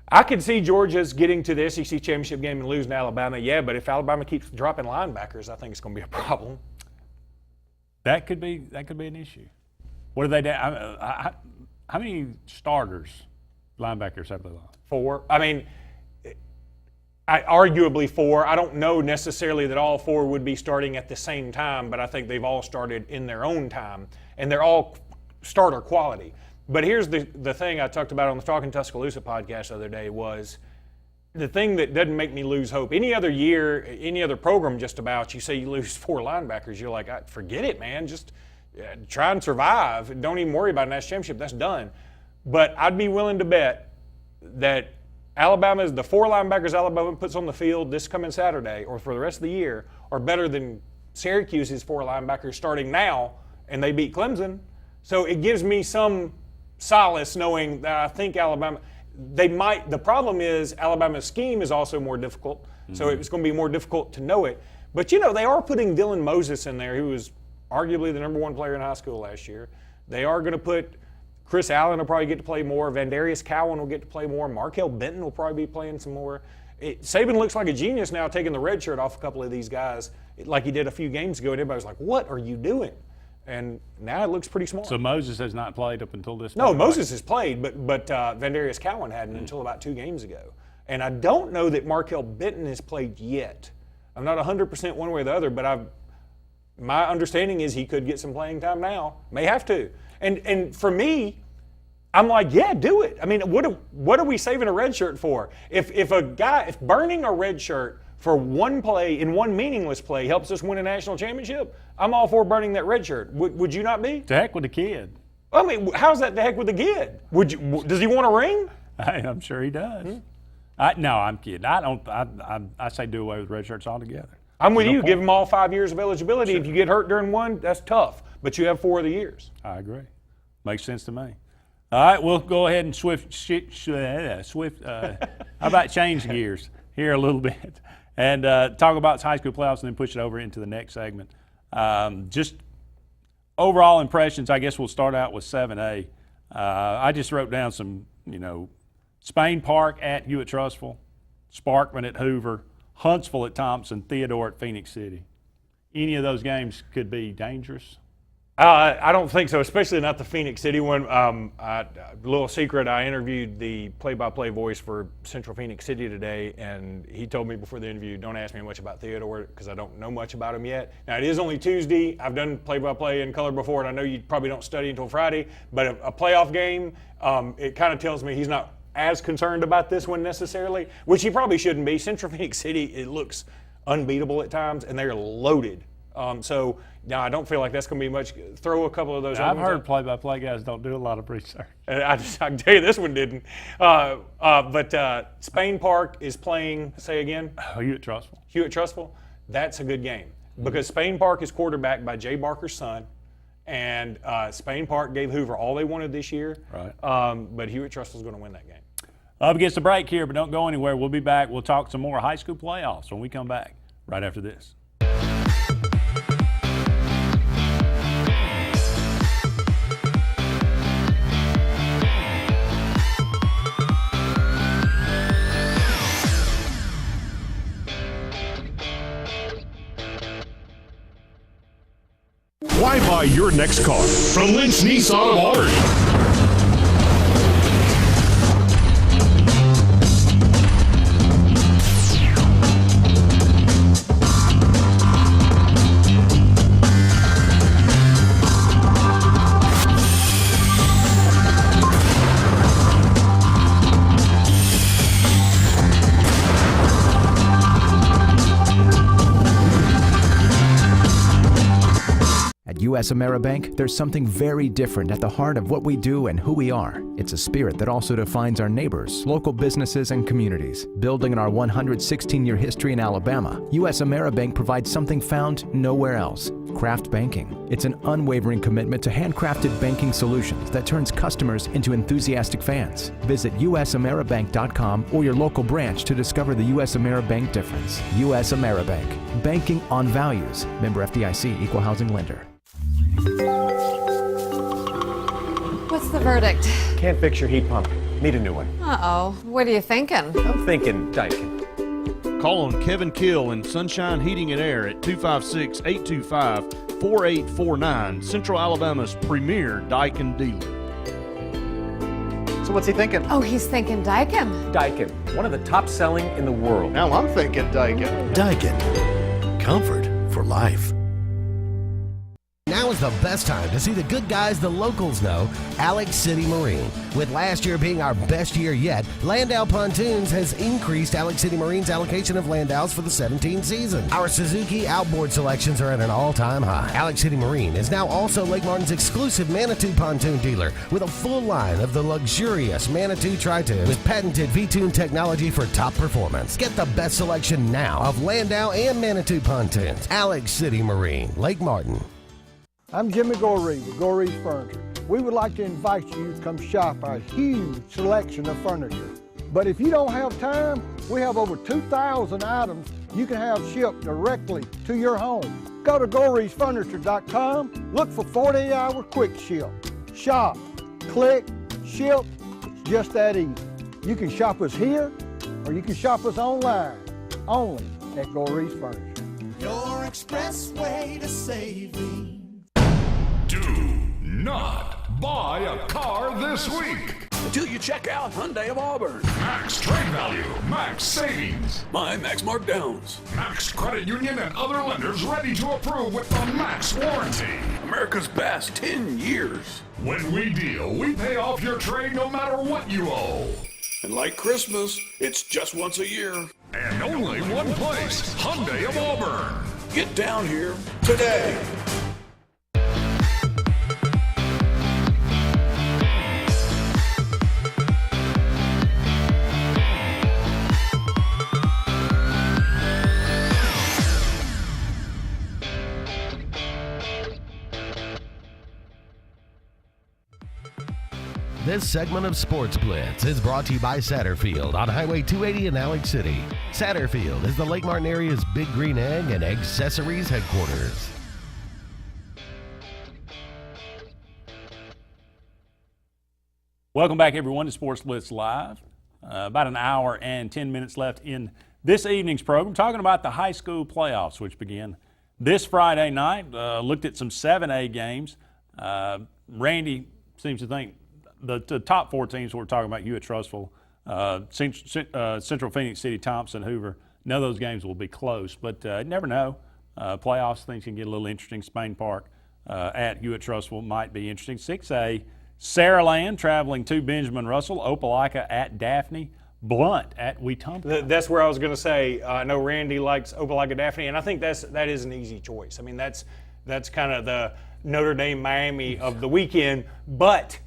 I could see Georgia's getting to the SEC championship game and losing to Alabama, yeah, but if Alabama keeps dropping linebackers, I think it's going to be a problem. That could be an issue. What do they do? How many starters, linebackers have they lost? 4. I mean, arguably 4. I don't know necessarily that all 4 would be starting at the same time, but I think they've all started in their own time, and they're all starter quality. But here's the thing I talked about on the Talking Tuscaloosa podcast the other day was the thing that doesn't make me lose hope. Any other year, any other program just about, you say you lose 4 linebackers, you're like, forget it, man. Just try and survive. Don't even worry about a national championship. That's done. But I'd be willing to bet that the 4 linebackers Alabama puts on the field this coming Saturday or for the rest of the year are better than Syracuse's 4 linebackers starting now, and they beat Clemson. So it gives me some solace knowing that I think Alabama, the problem is Alabama's scheme is also more difficult, so it's going to be more difficult to know it. But, they are putting Dylan Moses in there, who was arguably the number 1 player in high school last year. They are going to put Chris Allen will probably get to play more. Vandarius Cowan will get to play more. Markel Benton will probably be playing some more. Saban looks like a genius now taking the red shirt off a couple of these guys like he did a few games ago, and everybody's like, what are you doing? And now it looks pretty smart. So Moses has not played up until this point? No, Moses has played, but Vandarius Cowan hadn't until about 2 games ago. And I don't know that Markel Benton has played yet. I'm not 100% one way or the other, but my understanding is he could get some playing time now. May have to. And for me, I'm like, yeah, do it. I mean, what are we saving a red shirt for? If burning a red shirt for one play in one meaningless play helps us win a national championship, I'm all for burning that red shirt. Would you not be? To heck with the kid. I mean, how's that to heck with the kid? Does he want a ring? I'm sure he does. No, I'm kidding. I say do away with red shirts altogether. I'm with No you. point. Give them all 5 years of eligibility. If you get hurt during one, that's tough. But you have 4 of the years. I agree. Makes sense to me. All right, we'll go ahead and how about change gears here a little bit and talk about high school playoffs and then push it over into the next segment. Just overall impressions, I guess we'll start out with 7A. I just wrote down some, Spain Park at Hewitt-Trussville, Sparkman at Hoover, Huntsville at Thompson, Theodore at Phoenix City. Any of those games could be dangerous? I don't think so, especially not the Phoenix City one. Little secret, I interviewed the play-by-play voice for Central Phoenix City today, and he told me before the interview, don't ask me much about Theodore because I don't know much about him yet. Now, it is only Tuesday. I've done play-by-play in color before, and I know you probably don't study until Friday, but a playoff game, it kind of tells me he's not as concerned about this one necessarily, which he probably shouldn't be. Central Phoenix City, it looks unbeatable at times, and they're loaded. So, no, I don't feel like that's going to be much. Throw a couple of those. I've heard play-by-play guys don't do a lot of research. I can tell you this one didn't. But Spain Park is playing, say again? Hewitt-Trussville. Hewitt-Trussville. That's a good game because Spain Park is quarterbacked by Jay Barker's son, and Spain Park gave Hoover all they wanted this year. Right. But Hewitt-Trussville is going to win that game. Up against the break here, but don't go anywhere. We'll be back. We'll talk some more high school playoffs when we come back right after this. Why buy your next car from Lynch Nissan of Auburn? U.S. AmeriBank, there's something very different at the heart of what we do and who we are. It's a spirit that also defines our neighbors, local businesses, and communities. Building on our 116-year history in Alabama, U.S. AmeriBank provides something found nowhere else: craft banking. It's an unwavering commitment to handcrafted banking solutions that turns customers into enthusiastic fans. Visit usameribank.com or your local branch to discover the U.S. AmeriBank difference. U.S. AmeriBank. Banking on values. Member FDIC, Equal Housing Lender. What's the verdict? Can't fix your heat pump. Need a new one. Uh-oh. What are you thinking? I'm thinking Daikin. Call on Kevin Kill in Sunshine Heating and Air at 256-825-4849, Central Alabama's premier Daikin dealer. So what's he thinking? Oh, he's thinking Daikin. Daikin, one of the top selling in the world. Now I'm thinking Daikin. Daikin. Comfort for life. Now is the best time to see the good guys the locals know, Alex City Marine. With last year being our best year yet, Landau Pontoons has increased Alex City Marine's allocation of Landaus for the 17 season. Our Suzuki outboard selections are at an all-time high. Alex City Marine is now also Lake Martin's exclusive Manitou pontoon dealer with a full line of the luxurious Manitou Tri-Tune with patented V-Tune technology for top performance. Get the best selection now of Landau and Manitou pontoons. Alex City Marine, Lake Martin. I'm Jimmy Goree with Goree's Furniture. We would like to invite you to come shop our huge selection of furniture. But if you don't have time, we have over 2,000 items you can have shipped directly to your home. Go to GoreesFurniture.com, look for 48-hour quick ship. Shop, click, ship, it's just that easy. You can shop us here or you can shop us online, only at Goree's Furniture. Your expressway to saving. Do not buy a car this week until you check out Hyundai of Auburn. Max trade value, max savings, my max markdowns, max credit union and other lenders ready to approve with the max warranty. America's best 10 years. When we deal, we pay off your trade no matter what you owe. And like Christmas, it's just once a year. And only one place, Hyundai of Auburn. Get down here today. This segment of Sportz Blitz is brought to you by Satterfield on Highway 280 in Alec City. Satterfield is the Lake Martin area's Big Green Egg and Accessories headquarters. Welcome back, everyone, to Sportz Blitz Live. About an hour and 10 minutes left in this evening's program, talking about the high school playoffs, which begin this Friday night. Looked at some 7A games. Randy seems to think the top four teams we're talking about, Hewitt-Trussville, Central Phoenix City, Thompson, Hoover, none of those games will be close, but you never know. Playoffs, things can get a little interesting. Spain Park at Hewitt-Trussville might be interesting. 6A, Saraland traveling to Benjamin Russell, Opelika at Daphne, Blunt at Wetumpka. That's where I was going to say. I know Randy likes Opelika Daphne, and I think that is an easy choice. I mean, that's kind of the Notre Dame Miami of the weekend. But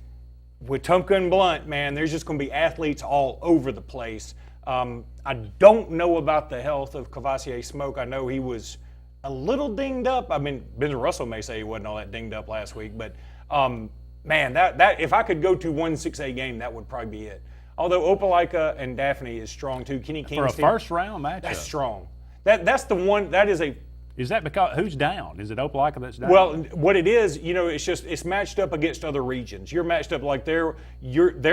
Wetumpka and Blunt, man, there's just going to be athletes all over the place. I don't know about the health of Kavasier Smoke. I know he was a little dinged up. I mean, Benjamin Russell may say he wasn't all that dinged up last week, but man, that if I could go to one 6A game, that would probably be it. Although Opelika and Daphne is strong too. Kenny Kingston. For a first round matchup. That's strong. That's the one. That is a. Is that because who's down? Is it Opelika that's down? Well, what it is, it's matched up against other regions. You're matched up like their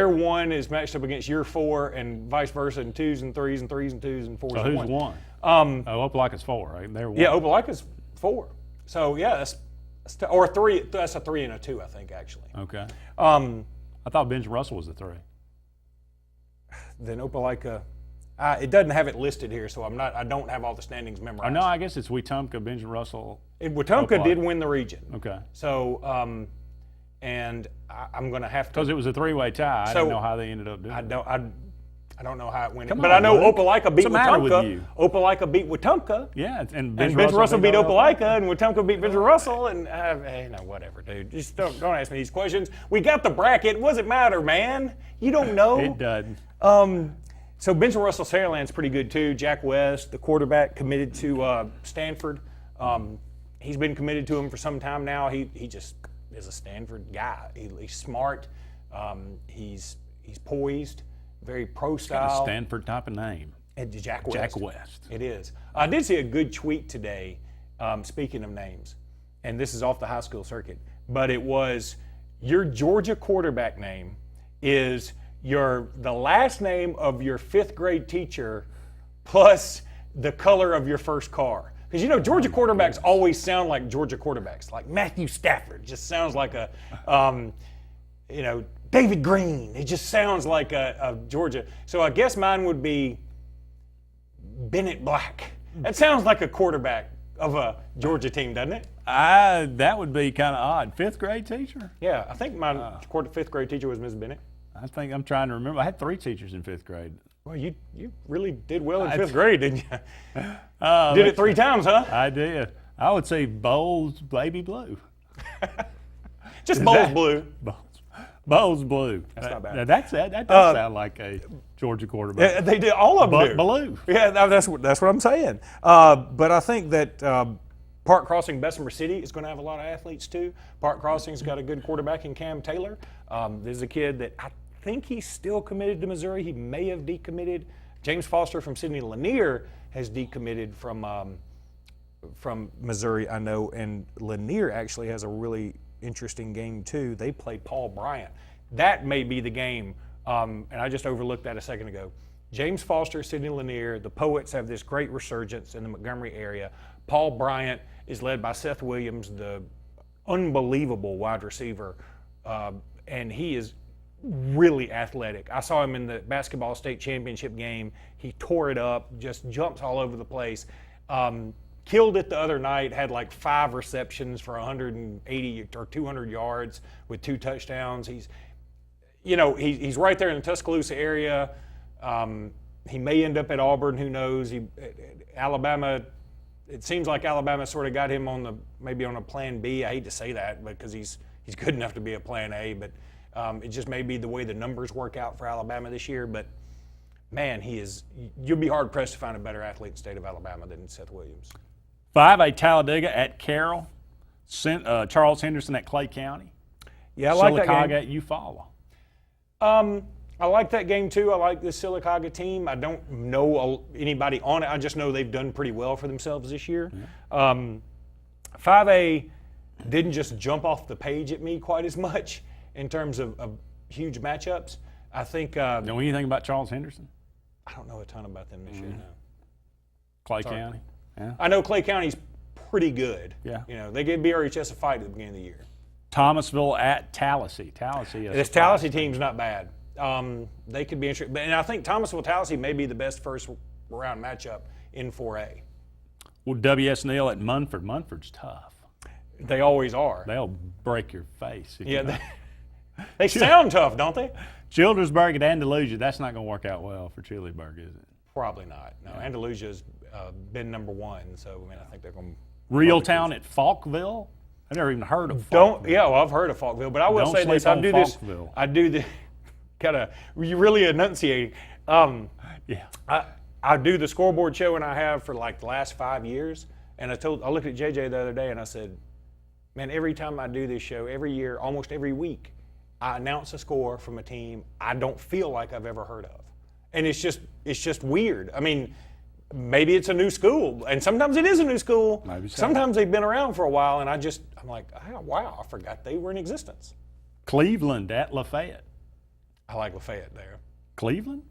one is matched up against your four, and vice versa, and 2s and 3s and 3s and 2s and 4s. So and who's 1. Opelika's 4, right? They're 1. Yeah, Opelika's 4. So yeah, or 3. That's a 3 and a 2, I think, actually. Okay. I thought Benjamin Russell was the 3. Then Opelika, it doesn't have it listed here, so I don't have all the standings memorized. No, I guess it's Wetumpka, Benjamin Russell. Wetumpka did win the region. Okay. So, and I'm going to have to. Because it was a 3-way tie. I don't know how they ended up doing it. I don't know how it went. Come But on, I know Luke. Opelika beat What's the matter with Wetumpka. you? Opelika beat Wetumpka. Yeah, and Benjamin Russell beat Opelika, and Wetumpka beat Benjamin Russell, and hey, no, whatever, dude. Just don't ask me these questions. We got the bracket. What does it matter, man? You don't know. It doesn't. So Benjamin Russell Saraland's pretty good too. Jack West, the quarterback, committed to Stanford. He's been committed to him for some time now. He just is a Stanford guy. He's smart. He's poised. Very pro style. Got a Stanford type of name. And Jack West. Jack West. It is. I did see a good tweet today, speaking of names, and this is off the high school circuit, but it was your Georgia quarterback name is the last name of your 5th grade teacher plus the color of your first car. Because Georgia quarterbacks always sound like Georgia quarterbacks, like Matthew Stafford just sounds like a, David Green. It just sounds like a Georgia. So I guess mine would be Bennett Black. That sounds like a quarterback of a Georgia team, doesn't it? That would be kind of odd. 5th grade teacher? Yeah, I think my 5th grade teacher was Ms. Bennett. I think I'm trying to remember. I had 3 teachers in 5th grade. Well, you really did well in 5th grade, didn't you? Did it 3 times, huh? I did. I would say Bowles Baby Blue. Just Bowles Blue. Bowles Blue. That's not bad. That does sound like a Georgia quarterback. Yeah, they did. All of them do. Blue. Yeah, that's what I'm saying. But I think that Park Crossing, Bessemer City is going to have a lot of athletes too. Park Crossing's got a good quarterback in Cam Taylor. There's a kid that I think he's still committed to Missouri. He may have decommitted. James Foster from Sidney Lanier has decommitted from Missouri, I know. And Lanier actually has a really interesting game too. They play Paul Bryant. That may be the game. And I just overlooked that a second ago. James Foster, Sidney Lanier, the Poets have this great resurgence in the Montgomery area. Paul Bryant is led by Seth Williams, the unbelievable wide receiver, and he is really athletic. I saw him in the basketball state championship game. He tore it up, just jumps all over the place. Killed it the other night, had like 5 receptions for 180 or 200 yards with 2 touchdowns. He's right there in the Tuscaloosa area. He may end up at Auburn, who knows? Alabama, it seems like Alabama sort of got him maybe on a plan B. I hate to say that because he's good enough to be a plan A, but it just may be the way the numbers work out for Alabama this year. But man, you'll be hard pressed to find a better athlete in the state of Alabama than Seth Williams. 5A Talladega at Carroll, Charles Henderson at Clay County, Yeah, I like that Sylacauga game. at Eufaula. I like that game too. I like the Sylacauga team. I don't know anybody on it. I just know they've done pretty well for themselves this year. 5A didn't just jump off the page at me quite as much in terms of huge matchups. I think. Know anything about Charles Henderson? I don't know a ton about them this year. No. Clay County. Yeah. I know Clay County's pretty good. Yeah. You know, they gave BRHS a fight at the beginning of the year. Thomasville at Tallahassee. This Tallahassee team's not bad. They could be interesting. And I think Thomasville-Tallahassee may be the best first round matchup in 4A. Well, W.S. Neal at Munford. Munford's tough. They always are. They'll break your face. Yeah, they sound tough, don't they? Childersburg at Andalusia. That's not going to work out well for Childersburg, is it? Probably not. No, yeah. Andalusia's been number one, so I mean, I think they're going to. Reeltown at Falkville. I've never even heard of Falkville. Yeah, well, I've heard of Falkville, but I will say this: I do the kind of you really enunciating. Yeah. I do the scoreboard show, and I have for like the last 5 years. And I looked at JJ the other day, and I said, "Man, every time I do this show, every year, almost every week, I announce a score from a team I don't feel like I've ever heard of, and it's just weird. I mean." Maybe it's a new school, and sometimes it is a new school. Maybe so. Sometimes they've been around for a while, and I'm like, oh, wow, I forgot they were in existence. Cleveland at Lafayette. I like Lafayette there. Cleveland?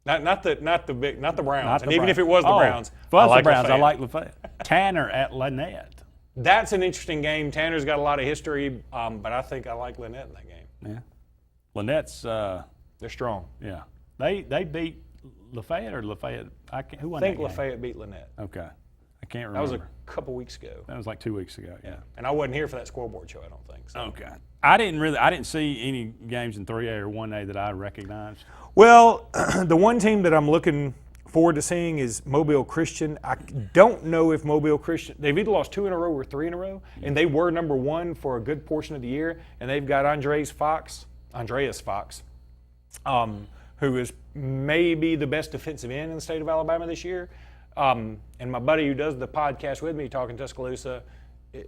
Not the Browns. Even Browns. If it was the Browns, I like the Browns. Lafayette. I like Lafayette. Tanner at Lynette. That's an interesting game. Tanner's got a lot of history, but I think I like Lynette in that game. Yeah, Lynette's. They're strong. Yeah, they beat Lafayette or Lafayette? Who won I think that game? Lafayette beat Lynette. Okay. I can't remember. That was a couple weeks ago. That was like 2 weeks ago, yeah. And I wasn't here for that scoreboard show, I don't think. So. Okay. I didn't see any games in 3A or 1A that I recognized. Well, the one team that I'm looking forward to seeing is Mobile Christian. I don't know if Mobile Christian, they've either lost 2 in a row or 3 in a row, and they were number 1 for a good portion of the year, and they've got Andreas Fox, who is maybe the best defensive end in the state of Alabama this year. And my buddy who does the podcast with me, Talking Tuscaloosa,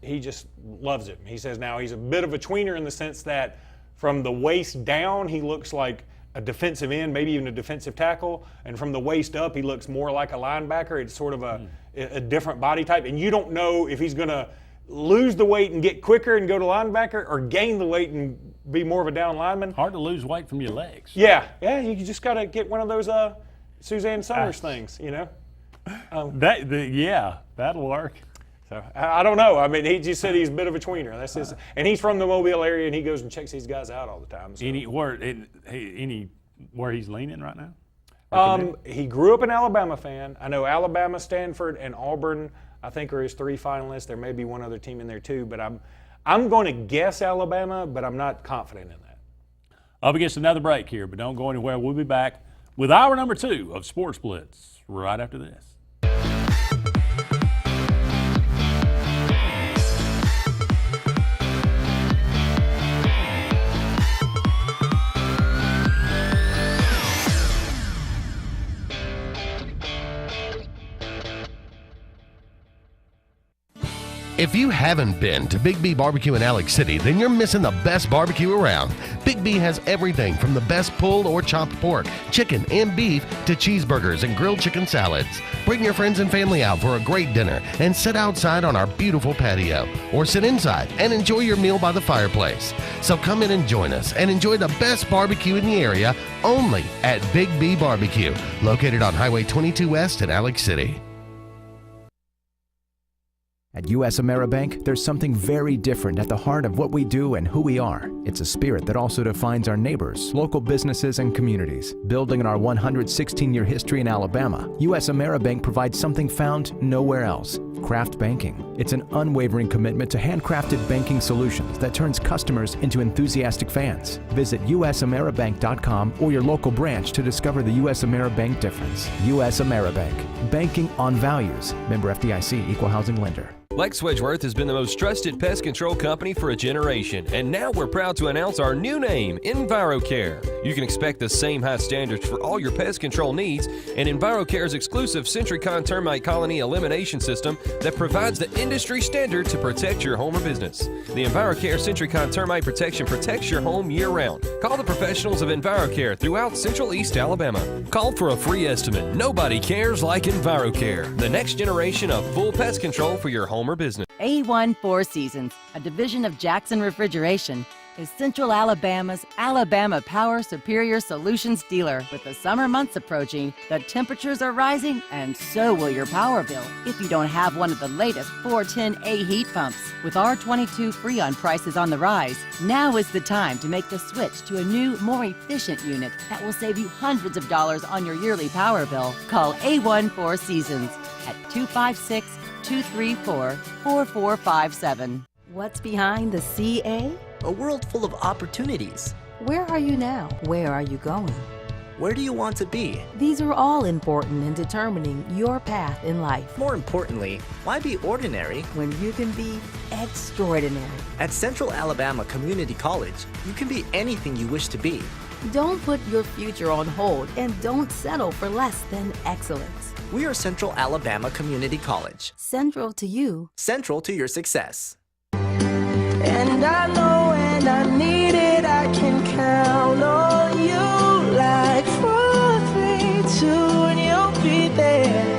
he just loves him. He says now he's a bit of a tweener in the sense that from the waist down, he looks like a defensive end, maybe even a defensive tackle. And from the waist up, he looks more like a linebacker. It's sort of a different body type. And you don't know if he's going to lose the weight and get quicker and go to linebacker or gain the weight and be more of a down lineman. Hard to lose weight from your legs. Yeah, you just got to get one of those Suzanne Summers things, you know. That'll work. So I don't know. I mean, he just said he's a bit of a tweener. That's his, and he's from the Mobile area, and he goes and checks these guys out all the time. So. Where he's leaning right now? He grew up an Alabama fan. I know Alabama, Stanford, and Auburn, I think, are his 3 finalists. There may be one other team in there too, but I'm going to guess Alabama, but I'm not confident in that. Up against another break here, but don't go anywhere. We'll be back with hour number 2 of Sportz Blitz right after this. If you haven't been to Big B Barbecue in Alex City, then you're missing the best barbecue around. Big B has everything from the best pulled or chopped pork, chicken, and beef to cheeseburgers and grilled chicken salads. Bring your friends and family out for a great dinner and sit outside on our beautiful patio, or sit inside and enjoy your meal by the fireplace. So come in and join us and enjoy the best barbecue in the area only at Big B Barbecue, located on Highway 22 West in Alex City. At US AmeriBank, there's something very different at the heart of what we do and who we are. It's a spirit that also defines our neighbors, local businesses, and communities. Building on our 116-year history in Alabama, US AmeriBank provides something found nowhere else: craft banking. It's an unwavering commitment to handcrafted banking solutions that turns customers into enthusiastic fans. Visit usameribank.com or your local branch to discover the US AmeriBank difference. US AmeriBank. Banking on values. Member FDIC, Equal Housing Lender. Lex Wedgeworth has been the most trusted pest control company for a generation, and now we're proud to announce our new name, EnviroCare. You can expect the same high standards for all your pest control needs, and EnviroCare's exclusive Sentricon termite colony elimination system that provides the industry standard to protect your home or business. The EnviroCare Sentricon termite protection protects your home year-round. Call the professionals of EnviroCare throughout Central East Alabama. Call for a free estimate. Nobody cares like EnviroCare, the next generation of full pest control for your home or business. A1 Four Seasons, a division of Jackson Refrigeration, is Central Alabama's Alabama Power Superior Solutions dealer. With the summer months approaching, the temperatures are rising, and so will your power bill if you don't have one of the latest 410A heat pumps. With R22 Freon prices on the rise, now is the time to make the switch to a new, more efficient unit that will save you hundreds of dollars on your yearly power bill. Call A1 Four Seasons at 256-234-4457. What's behind the CA? A world full of opportunities. Where are you now? Where are you going? Where do you want to be? These are all important in determining your path in life. More importantly, why be ordinary when you can be extraordinary? At Central Alabama Community College, you can be anything you wish to be. Don't put your future on hold and don't settle for less than excellence. We are Central Alabama Community College. Central to you. Central to your success. And I know when I need it, I can count on you. Like 4, 3, 2, and you'll be there.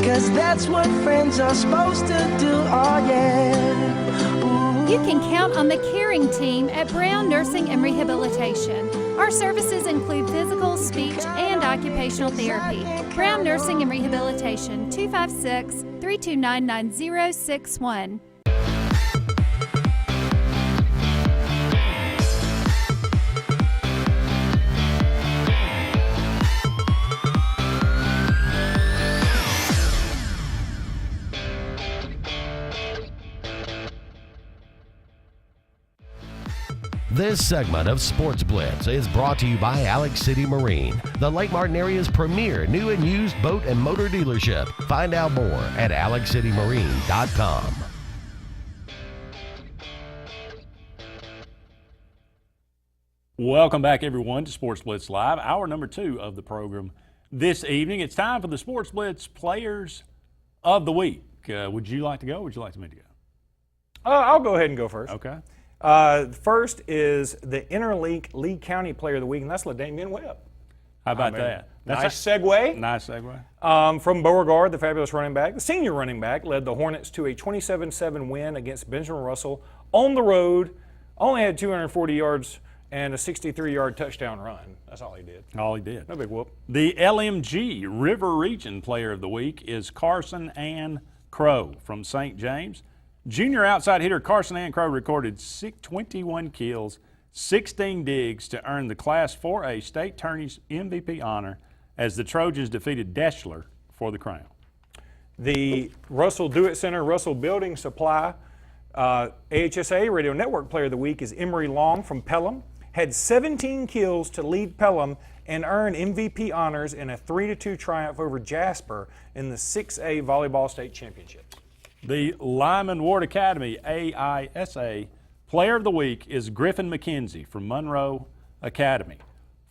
'Cause that's what friends are supposed to do, oh yeah. Ooh. You can count on the caring team at Brown Nursing and Rehabilitation. Our services include physical, speech, and occupational therapy. Brown Nursing and Rehabilitation, 256-329-9061. This segment of Sports Blitz is brought to you by Alex City Marine, the Lake Martin area's premier new and used boat and motor dealership. Find out more at alexcitymarine.com. Welcome back, everyone, to Sports Blitz Live, hour number 2 of the program this evening. It's time for the Sports Blitz Players of the Week. Would you like to go, or would you like me to go? I'll go ahead and go first. Okay. First is the Interlink Lee County Player of the Week, and that's LaDamian Webb. How about that? Nice segue. Nice segue. From Beauregard, the fabulous running back. The senior running back led the Hornets to a 27-7 win against Benjamin Russell on the road. Only had 240 yards and a 63-yard touchdown run. That's all he did. All he did. No big whoop. The LMG River Region Player of the Week is Carson Ann Crow from St. James. Junior outside hitter Carson Ann Crow recorded 21 kills, 16 digs to earn the Class 4A State Tourney's MVP honor as the Trojans defeated Deschler for the crown. The Russell Do-It Center Russell Building Supply AHSA Radio Network Player of the Week is Emery Long from Pelham. Had 17 kills to lead Pelham and earned MVP honors in a 3-2 triumph over Jasper in the 6A Volleyball State Championship. The Lyman Ward Academy AISA Player of the Week is Griffin McKenzie from Monroe Academy.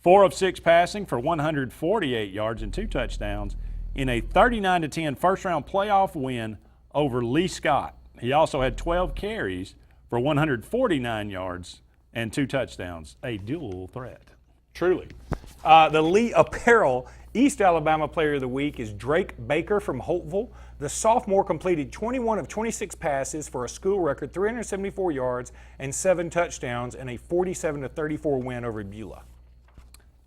4 of 6 passing for 148 yards and 2 touchdowns in a 39-10 first-round playoff win over Lee Scott. He also had 12 carries for 149 yards and 2 touchdowns, a dual threat. Truly. The Lee Apparel East Alabama Player of the Week is Drake Baker from Holtville. The sophomore completed 21 of 26 passes for a school record 374 yards and 7 touchdowns in a 47-34 win over Beulah.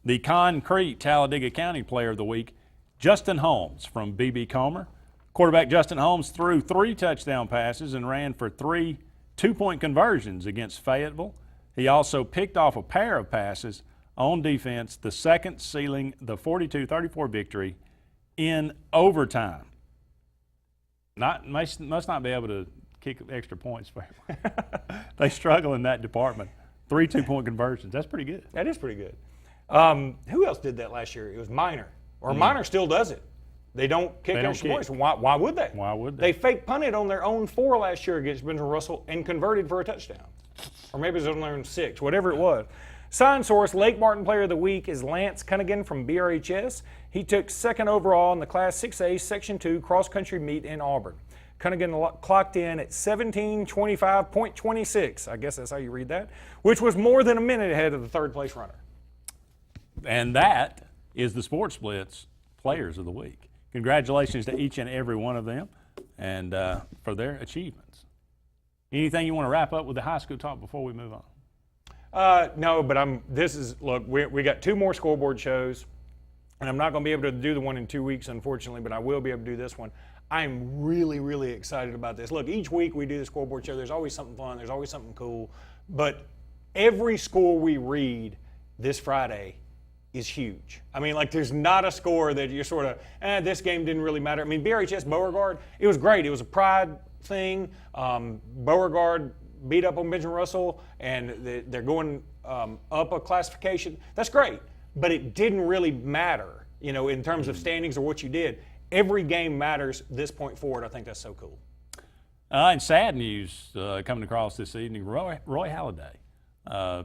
The Concrete Talladega County Player of the Week, Justin Holmes from BB Comer. Quarterback Justin Holmes threw 3 touchdown passes and ran for 3 two-point conversions against Fayetteville. He also picked off a pair of passes on defense, the second sealing the 42-34 victory in overtime. Must not be able to kick extra points. They struggle in that department. 3 two-point conversions. That's pretty good. That is pretty good. Who else did that last year? It was Minor. Or Minor still does it. They don't kick They don't extra kick. points. Why would they? Why would they? They fake punted on their own 4 last year against Benjamin Russell and converted for a touchdown. Or maybe it was on their own 6, whatever it was. Sign source, Lake Martin Player of the Week is Lance Cunningham from BRHS. He took 2nd overall in the Class 6A Section 2 cross-country meet in Auburn. Cunningham clocked in at 17:25.26, I guess that's how you read that, which was more than a minute ahead of the 3rd place runner. And that is the Sportz Blitz Players of the Week. Congratulations to each and every one of them and for their achievements. Anything you want to wrap up with the high school talk before we move on? No, but we got 2 more scoreboard shows, and I'm not going to be able to do the one in 2 weeks, unfortunately, but I will be able to do this one. I'm really, really excited about this. Look, each week we do the scoreboard show. There's always something fun. There's always something cool. But every score we read this Friday is huge. I mean, like, there's not a score that you're sort of, this game didn't really matter. I mean, BRHS Beauregard, it was great. It was a pride thing. Beauregard beat up on Benjamin Russell, and they're going up a classification. That's great, but it didn't really matter, in terms of standings or what you did. Every game matters this point forward. I think that's so cool. And sad news coming across this evening, Roy Halladay,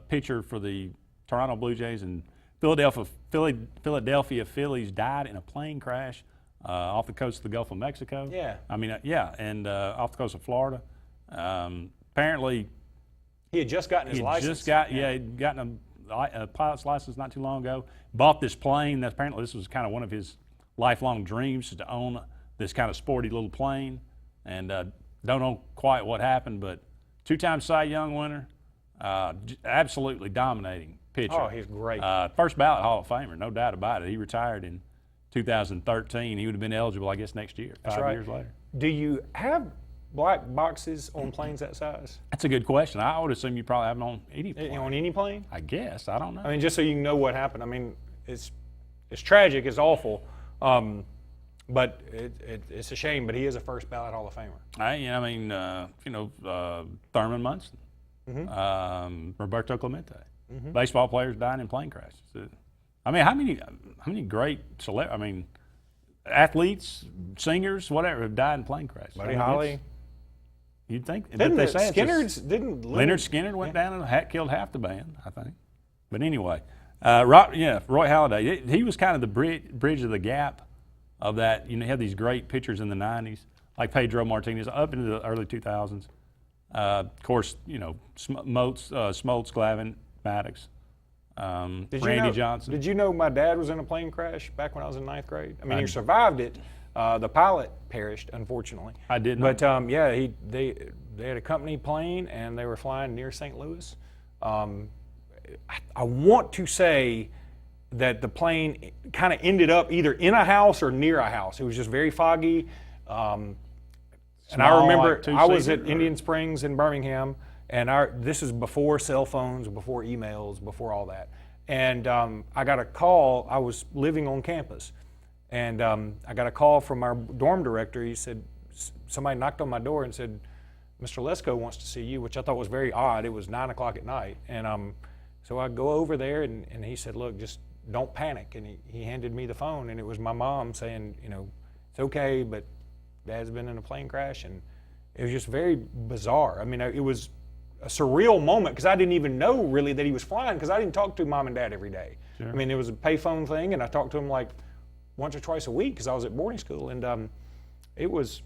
pitcher for the Toronto Blue Jays and Philadelphia Phillies, died in a plane crash off the coast of the Gulf of Mexico. Yeah. And off the coast of Florida. Apparently, he had just gotten his license. He'd gotten a pilot's license not too long ago. Bought this plane. Apparently, this was kind of one of his lifelong dreams, to own this kind of sporty little plane. And don't know quite what happened, but 2-time Cy Young winner, absolutely dominating pitcher. Oh, he's great. First ballot Hall of Famer, no doubt about it. He retired in 2013. He would have been eligible, I guess, next year, 5 years later. Do you have black boxes on planes that size? That's a good question. I would assume you probably have them on any plane. On any plane? I guess. I don't know. I mean, just so you know what happened. I mean, it's tragic. It's awful. But it's a shame. But he is a first ballot Hall of Famer. Thurman Munson, Roberto Clemente, baseball players dying in plane crashes. I mean, how many great athletes, singers, whatever, have died in plane crashes? Buddy Holly. You'd think. Lynyrd Skynyrd went down and killed half the band, I think. But anyway, Roy Halladay, he was kind of the bridge of the gap of that. You had these great pitchers in the 90s, like Pedro Martinez, up into the early 2000s. Of course, Smoltz, Glavine, Maddox, Randy Johnson. Did you know my dad was in a plane crash back when I was in 9th grade? I mean, he survived it. The pilot perished, unfortunately. I did not. But they had a company plane and they were flying near St. Louis. I want to say that the plane kind of ended up either in a house or near a house. It was just very foggy. And I remember I was at Indian Springs in Birmingham, and this is before cell phones, before emails, before all that. And I got a call. I was living on campus, and I got a call from our dorm director. He said, somebody knocked on my door and said, Mr. Lesko wants to see you, which I thought was very odd. It was 9 o'clock at night. And so I go over there, and he said, look, just don't panic. And he handed me the phone, and it was my mom saying, it's okay, but Dad's been in a plane crash. And it was just very bizarre. I mean, it was a surreal moment because I didn't even know really that he was flying because I didn't talk to Mom and Dad every day. Sure. I mean, it was a payphone thing, and I talked to him like once or twice a week because I was at boarding school. And it was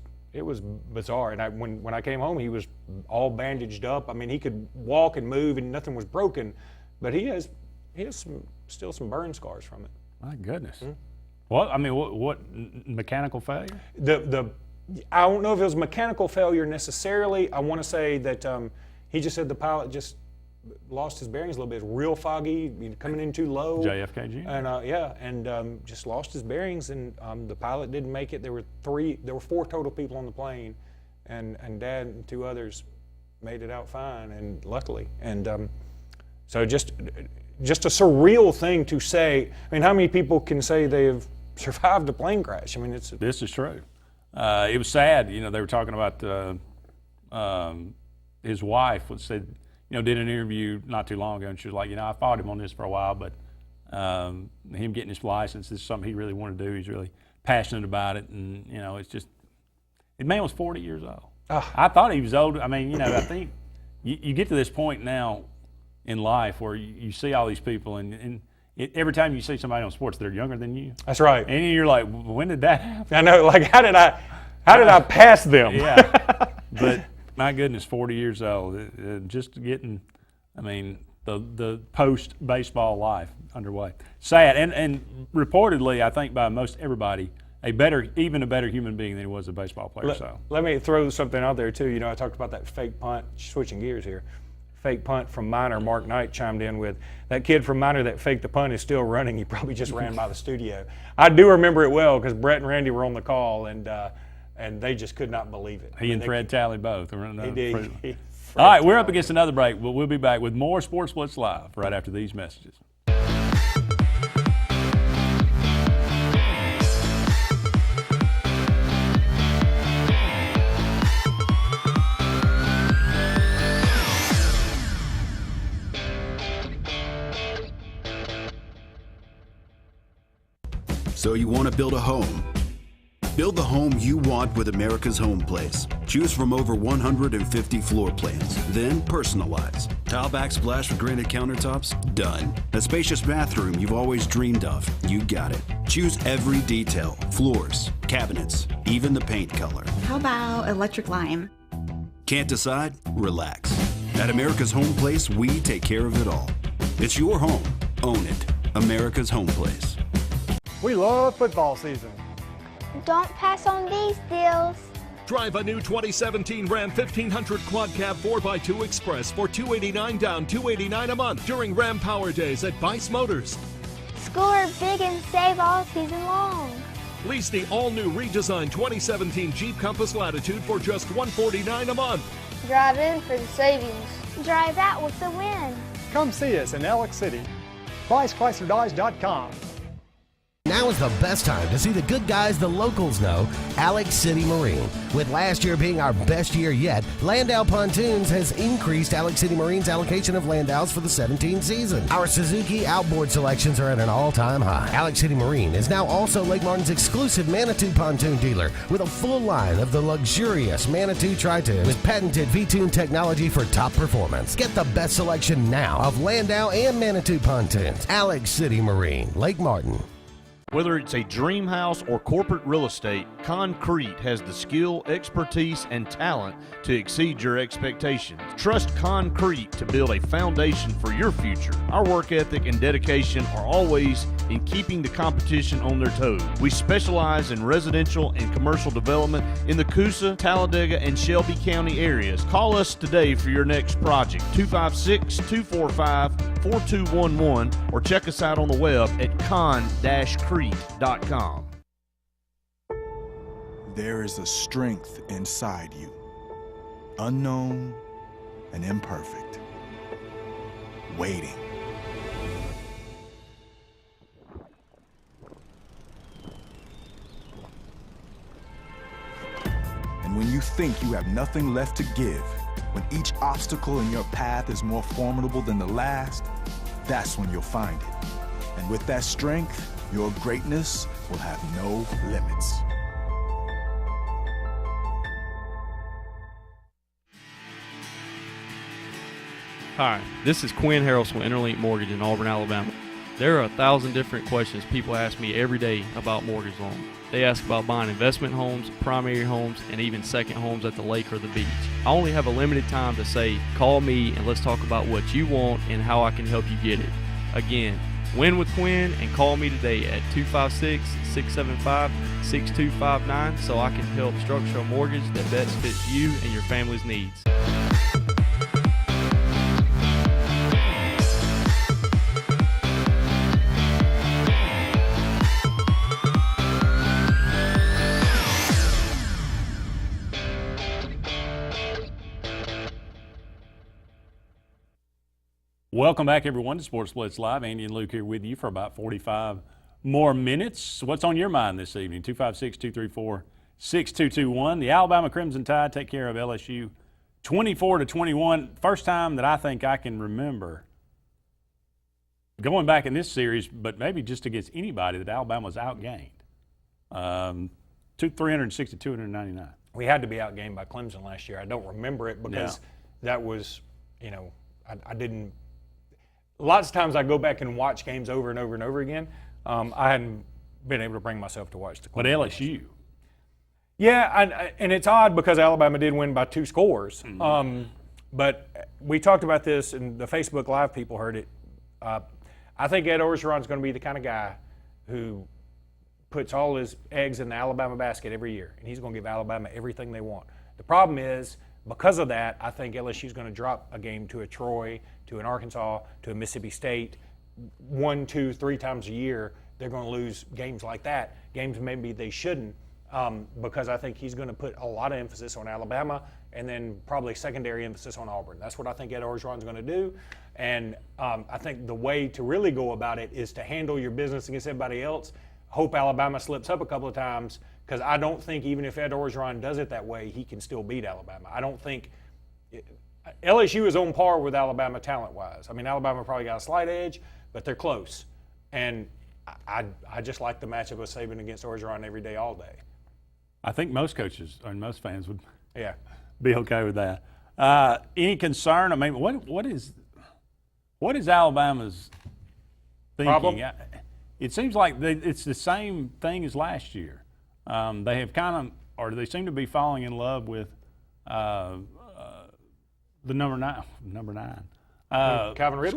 bizarre. And when I came home, he was all bandaged up. I mean, he could walk and move, and nothing was broken. But he has still some burn scars from it. My goodness. What mechanical failure? I don't know if it was mechanical failure necessarily. I want to say that he just said the pilot just lost his bearings a little bit. It was real foggy, coming in too low. JFK. And just lost his bearings, and the pilot didn't make it. There were 4 total people on the plane, and Dad and 2 others made it out fine, and luckily. And so just a surreal thing to say. I mean, how many people can say they have survived a plane crash? I mean, this is true. It was sad. They were talking about his wife said, did an interview not too long ago, and she was like, I fought him on this for a while, but him getting his license is something he really wanted to do. He's really passionate about it, and it's just the man was 40 years old. I thought he was old. I mean, I think you get to this point now in life where you see all these people, and every time you see somebody on sports, they're younger than you. That's right. And you're like, when did that happen? I know. Like, how did I pass them? Yeah. But my goodness, 40 years old, just getting, the post-baseball life underway. Sad, and reportedly, I think by most everybody, even a better human being than he was a baseball player. Let me throw something out there too. I talked about that fake punt. Switching gears here, fake punt from Minor. Mark Knight chimed in with that kid from Minor that faked the punt is still running. He probably just ran by the studio. I do remember it well because Brett and Randy were on the call, and they just could not believe it. He and Fred Talley both. He did. All right, we're up against another break. We'll be back with more Sports Blitz Live right after these messages. So you want to build a home? Build the home you want with America's Home Place. Choose from over 150 floor plans, then personalize. Tile backsplash with granite countertops? Done. A spacious bathroom you've always dreamed of? You got it. Choose every detail, floors, cabinets, even the paint color. How about electric lime? Can't decide? Relax. At America's Home Place, we take care of it all. It's your home. Own it. America's Home Place. We love football season. Don't pass on these deals. Drive a new 2017 Ram 1500 Quad Cab 4x2 Express for $289 down, $289 a month during Ram Power Days at Bice Motors. Score big and save all season long. Lease the all-new redesigned 2017 Jeep Compass Latitude for just $149 a month. Drive in for the savings. Drive out with the win. Come see us in Alex City. BiceChryslerDodge.com. Now is the best time to see the good guys the locals know, Alex City Marine. With last year being our best year yet, Landau Pontoons has increased Alex City Marine's allocation of Landaus for the 17 season. Our Suzuki outboard selections are at an all-time high. Alex City Marine is now also Lake Martin's exclusive Manitou pontoon dealer with a full line of the luxurious Manitou Tri-Tune with patented V-Tune technology for top performance. Get the best selection now of Landau and Manitou pontoons. Alex City Marine, Lake Martin. Whether it's a dream house or corporate real estate, Concrete has the skill, expertise, and talent to exceed your expectations. Trust Concrete to build a foundation for your future. Our work ethic and dedication are always in keeping the competition on their toes. We specialize in residential and commercial development in the Coosa, Talladega, and Shelby County areas. Call us today for your next project, 256-245-4211, or check us out on the web at con-crete.com. There is a strength inside you, unknown and imperfect, waiting. And when you think you have nothing left to give, when each obstacle in your path is more formidable than the last, that's when you'll find it. And with that strength, your greatness will have no limits. Hi, this is Quinn Harrelson with Interlink Mortgage in Auburn, Alabama. There are 1,000 different questions people ask me every day about mortgage loans. They ask about buying investment homes, primary homes, and even second homes at the lake or the beach. I only have a limited time to say, call me and let's talk about what you want and how I can help you get it. Again, win with Quinn and call me today at 256-675-6259 so I can help structure a mortgage that best fits you and your family's needs. Welcome back, everyone, to Sports Blitz Live. Andy and Luke here with you for about 45 more minutes. What's on your mind this evening? 256-234-6221. The Alabama Crimson Tide take care of LSU 24-21. First time that I think I can remember going back in this series, but maybe just against anybody, that Alabama's outgained. 360, 299. We had to be outgained by Clemson last year. I don't remember it because that was, I didn't. Lots of times I go back and watch games over and over and over again. I hadn't been able to bring myself to watch the Clemson. But LSU. Yeah, and it's odd because Alabama did win by 2 scores. But we talked about this, and the Facebook Live people heard it. I think Ed Orgeron's going to be the kind of guy who puts all his eggs in the Alabama basket every year, and he's going to give Alabama everything they want. The problem is, because of that, I think LSU's going to drop a game to a Troy, to an Arkansas, to a Mississippi State 1, 2, 3 times a year. They're going to lose games like that, games maybe they shouldn't, because I think he's going to put a lot of emphasis on Alabama and then probably secondary emphasis on Auburn. That's what I think Ed Orgeron's going to do. And I think the way to really go about it is to handle your business against everybody else. Hope Alabama slips up a couple of times, because I don't think even if Ed Orgeron does it that way, he can still beat Alabama. I don't think LSU is on par with Alabama talent-wise. I mean, Alabama probably got a slight edge, but they're close. And I just like the matchup of Saban against Orgeron every day, all day. I think most coaches and most fans would be okay with that. Any concern? I mean, what is Alabama's thinking? Problem? It seems like it's the same thing as last year. They have they seem to be falling in love with the number nine. Calvin Ridley?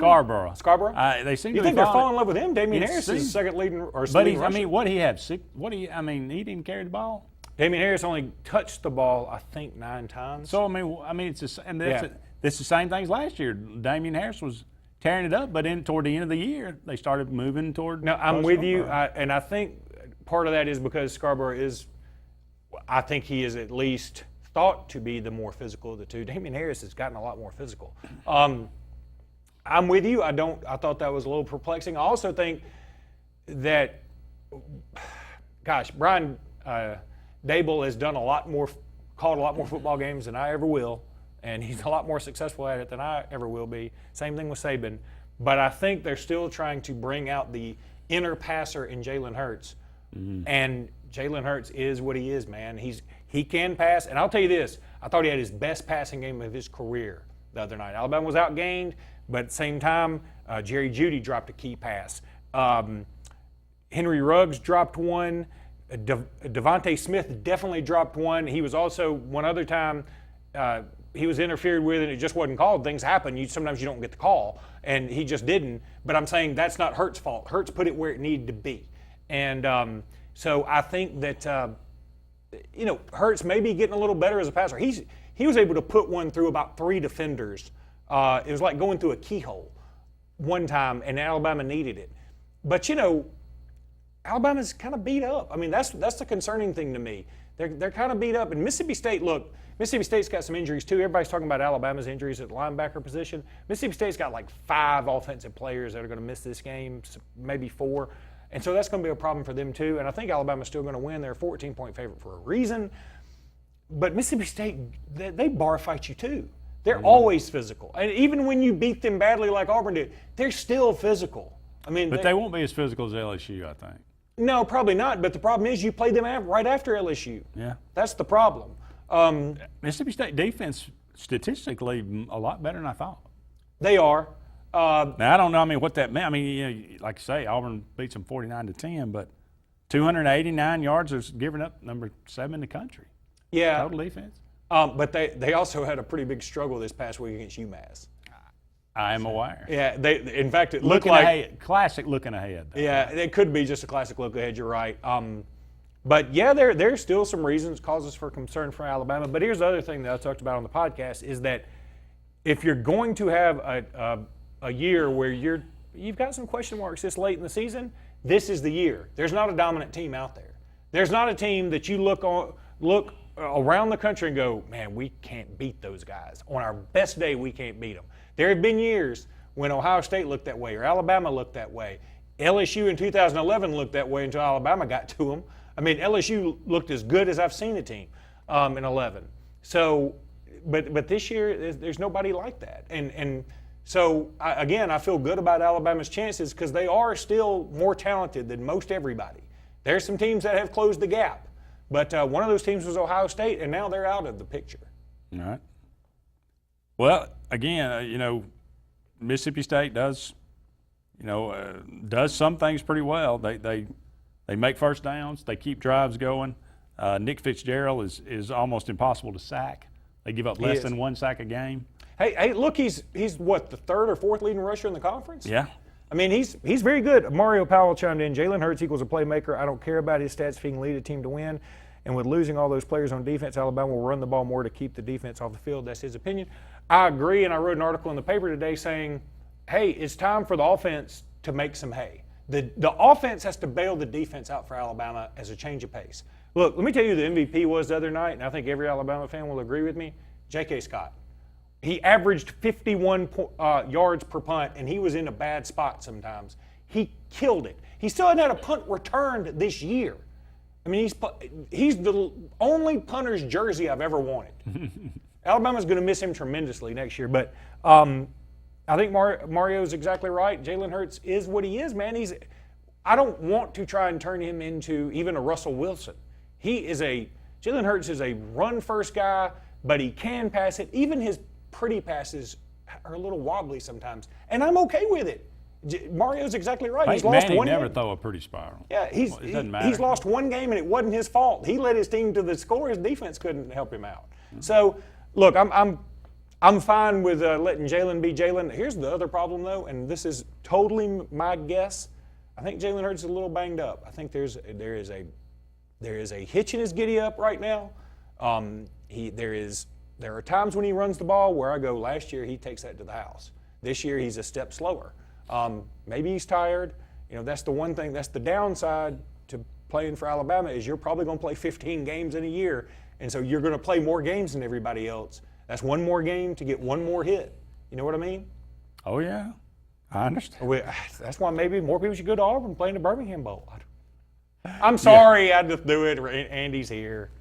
Scarborough. They seem you to think be they're falling in love with him? Damian Harris is the second leading or leading rusher. I mean, what he have? He didn't carry the ball. Damian Harris only touched the ball, I think, 9 times. So I mean, it's the same thing as last year. Damian Harris was tearing it up, but toward the end of the year, they started moving toward. No, I'm with you, and I think part of that is because Scarborough is. I think he is at least thought to be the more physical of the two. Damian Harris has gotten a lot more physical. I'm with you. I thought that was a little perplexing. I also think that, Brian Dable has done called a lot more football games than I ever will, and he's a lot more successful at it than I ever will be. Same thing with Saban. But I think they're still trying to bring out the inner passer in Jalen Hurts. And Jalen Hurts is what he is, man. He can pass. And I'll tell you this, I thought he had his best passing game of his career the other night. Alabama was outgained, but at the same time, Jerry Jeudy dropped a key pass. Henry Ruggs dropped one. Devontae Smith definitely dropped one. He was also, one other time, he was interfered with and it just wasn't called. Things happen. Sometimes you don't get the call, and he just didn't. But I'm saying that's not Hurts' fault. Hurts put it where it needed to be. And so I think that, Hurts may be getting a little better as a passer. He was able to put one through about 3 defenders. It was like going through a keyhole one time, and Alabama needed it. But, Alabama's kind of beat up. I mean, that's the concerning thing to me. They're kind of beat up. And Mississippi State's got some injuries too. Everybody's talking about Alabama's injuries at the linebacker position. Mississippi State's got like 5 offensive players that are going to miss this game, maybe 4. And so that's going to be a problem for them too. And I think Alabama's still going to win. They're a 14-point favorite for a reason. But Mississippi State, they bar fight you too. They're always physical. And even when you beat them badly like Auburn did, they're still physical. I mean, but they won't be as physical as LSU, I think. No, probably not. But the problem is you played them right after LSU. Yeah. That's the problem. Mississippi State defense, statistically, a lot better than I thought. They are. Now, I don't know, what that meant. I mean, like you say, Auburn beats them 49-10, but 289 yards is giving up number 7 in the country. Yeah. Total defense. But they also had a pretty big struggle this past week against UMass. I am aware. Yeah, in fact, it looked like classic looking ahead. Though. Yeah, it could be just a classic look ahead. You're right. But yeah, there's still some causes for concern for Alabama. But here's the other thing that I talked about on the podcast is that if you're going to have a year where you've got some question marks this late in the season, this is the year. There's not a dominant team out there. There's not a team that you look around the country and go, man, we can't beat those guys. On our best day, we can't beat them. There have been years when Ohio State looked that way or Alabama looked that way. LSU in 2011 looked that way until Alabama got to them. I mean, LSU looked as good as I've seen a team in 11. So, but this year, there's nobody like that. And so, again, I feel good about Alabama's chances because they are still more talented than most everybody. There's some teams that have closed the gap. But one of those teams was Ohio State, and now they're out of the picture. All right. Well, again, Mississippi State does some things pretty well. They make first downs. They keep drives going. Nick Fitzgerald is almost impossible to sack. They give up less than 1 sack a game. Hey, look, he's what, the 3rd or 4th leading rusher in the conference? Yeah. I mean, he's very good. Mario Powell chimed in, Jalen Hurts equals a playmaker. I don't care about his stats if he can lead a team to win. And with losing all those players on defense, Alabama will run the ball more to keep the defense off the field. That's his opinion. I agree, and I wrote an article in the paper today saying, hey, it's time for the offense to make some hay. The offense has to bail the defense out for Alabama as a change of pace. Look, let me tell you who the MVP was the other night, and I think every Alabama fan will agree with me, J.K. Scott. He averaged 51 yards per punt, and he was in a bad spot sometimes. He killed it. He still hadn't had a punt returned this year. I mean, he's the only punter's jersey I've ever wanted. Alabama's going to miss him tremendously next year, but I think Mario's exactly right. Jalen Hurts is what he is, man. I don't want to try and turn him into even a Russell Wilson. Jalen Hurts is a run-first guy, but he can pass it. Even his pretty passes are a little wobbly sometimes, and I'm okay with it. Mario's exactly right. He's lost one never game. Throw a pretty spiral. Yeah, it doesn't matter. He's lost one game, and it wasn't his fault. He led his team to the score. His defense couldn't help him out. Mm-hmm. So, look, I'm fine with letting Jalen be Jalen. Here's the other problem, though, and this is totally my guess. I think Jalen Hurts is a little banged up. I think there is a hitch in his giddy up right now. There are times when he runs the ball where I go, last year he takes that to the house. This year he's a step slower. Maybe he's tired. That's the one thing. That's the downside to playing for Alabama is you're probably going to play 15 games in a year, and so you're going to play more games than everybody else. That's one more game to get one more hit. You know what I mean? Oh, yeah. I understand. That's why maybe more people should go to Auburn and play in the Birmingham Bowl. I'm sorry I had to do it. Andy's here.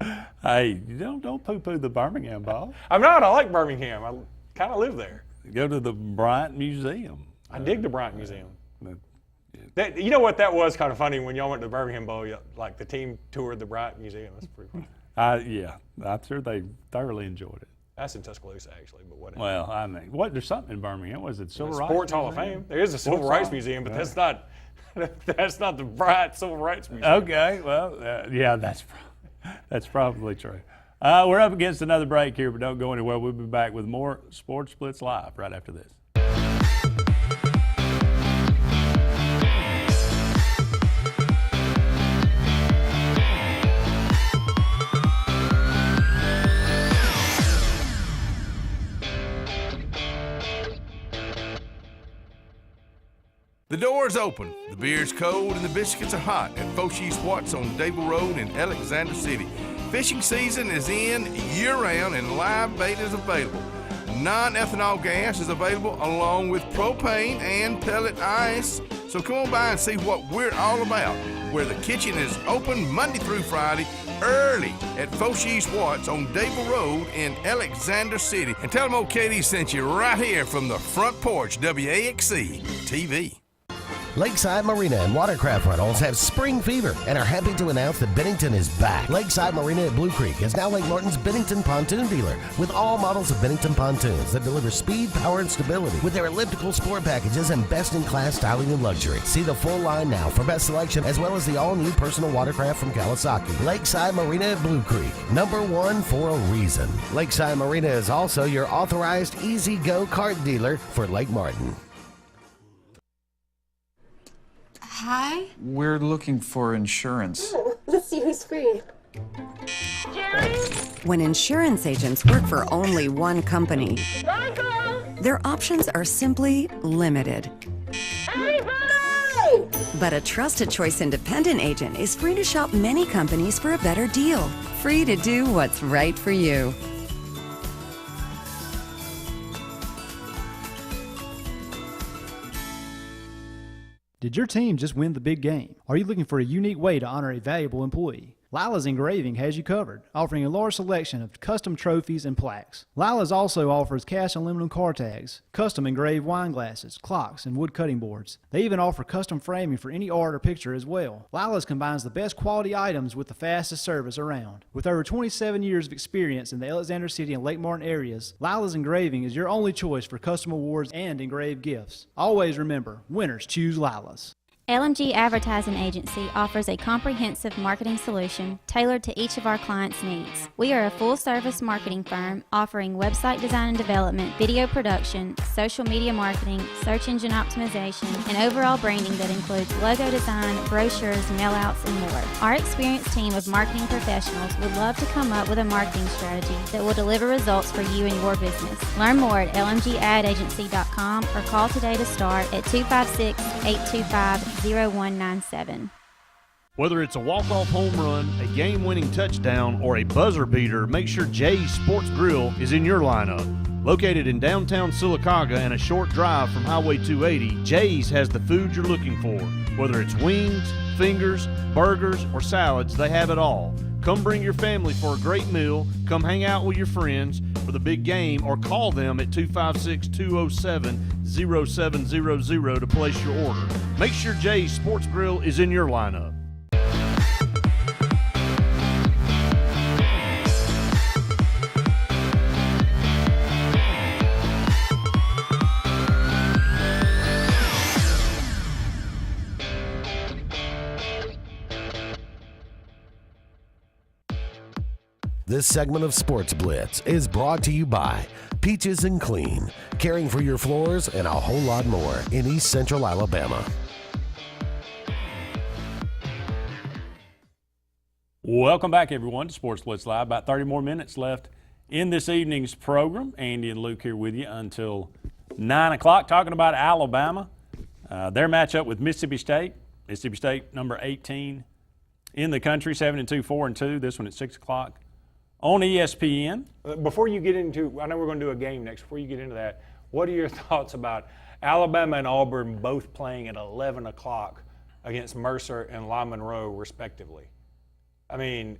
Hey, don't poo-poo the Birmingham Bowl. I'm not. I like Birmingham. I kind of live there. Go to the Bryant Museum. I dig the Bryant Museum. You know what? That was kind of funny when y'all went to the Birmingham Bowl. Like the team toured the Bryant Museum. That's pretty funny. Yeah, I'm sure they thoroughly enjoed it. That's in Tuscaloosa, actually, but whatever. Well, I mean, there's something in Birmingham. Was it Civil Rights? Sports Hall of Fame. There is a Civil Rights Museum, but that's not the Bryant Civil Rights Museum. Okay, well, yeah, that's probably true. We're up against another break here, but don't go anywhere. We'll be back with more Sportz Blitz Live right after this. The door's open, the beer's cold, and the biscuits are hot at Foshee Sportz on Dable Road in Alexander City. Fishing season is in year-round and live bait is available. Non-ethanol gas is available along with propane and pellet ice. So come on by and see what we're all about, where the kitchen is open Monday through Friday early at Foshee Sportz on Dable Road in Alexander City. And tell them old Katie sent you right here from the front porch, WAXC TV. Lakeside Marina and Watercraft Rentals have spring fever and are happy to announce that Bennington is back. Lakeside Marina at Blue Creek is now Lake Martin's Bennington pontoon dealer with all models of Bennington pontoons that deliver speed, power, and stability with their elliptical sport packages and best-in-class styling and luxury. See the full line now for best selection as well as the all-new personal watercraft from Kawasaki. Lakeside Marina at Blue Creek, #1 for a reason. Lakeside Marina is also your authorized Easy Go kart dealer for Lake Martin. Hi. We're looking for insurance. Let's see who's free. Jerry? When insurance agents work for only one company, their options are simply limited. Everybody! But a Trusted Choice independent agent is free to shop many companies for a better deal. Free to do what's right for you. Did your team just win the big game? Are you looking for a unique way to honor a valuable employee? Lila's Engraving has you covered, offering a large selection of custom trophies and plaques. Lila's also offers cast aluminum car tags, custom engraved wine glasses, clocks, and wood cutting boards. They even offer custom framing for any art or picture as well. Lila's combines the best quality items with the fastest service around. With over 27 years of experience in the Alexander City and Lake Martin areas, Lila's Engraving is your only choice for custom awards and engraved gifts. Always remember, winners choose Lila's. LMG Advertising Agency offers a comprehensive marketing solution tailored to each of our clients' needs. We are a full-service marketing firm offering website design and development, video production, social media marketing, search engine optimization, and overall branding that includes logo design, brochures, mailouts, and more. Our experienced team of marketing professionals would love to come up with a marketing strategy that will deliver results for you and your business. Learn more at lmgadagency.com or call today to start at 256-825-0197. Whether it's a walk-off home run, a game-winning touchdown, or a buzzer beater, make sure Jay's Sports Grill is in your lineup. Located in downtown Sylacauga and a short drive from Highway 280, Jay's has the food you're looking for. Whether it's wings, fingers, burgers, or salads, they have it all. Come bring your family for a great meal, come hang out with your friends for the big game, or call them at 256-207-0700 to place your order. Make sure Jay's Sports Grill is in your lineup. This segment of Sports Blitz is brought to you by Peaches and Clean, caring for your floors and a whole lot more in East Central Alabama. Welcome back, everyone, to Sports Blitz Live. About 30 more minutes left in this evening's program. Andy and Luke here with you until 9 o'clock, talking about Alabama, their matchup with Mississippi State. Mississippi State, number 18 in the country, 7-2, 4-2. This one at 6 o'clock. On ESPN. Before you get into, I know we're going to do a game next. Before you get into that, what are your thoughts about Alabama and Auburn both playing at 11 o'clock against Mercer and La Monroe, respectively? I mean,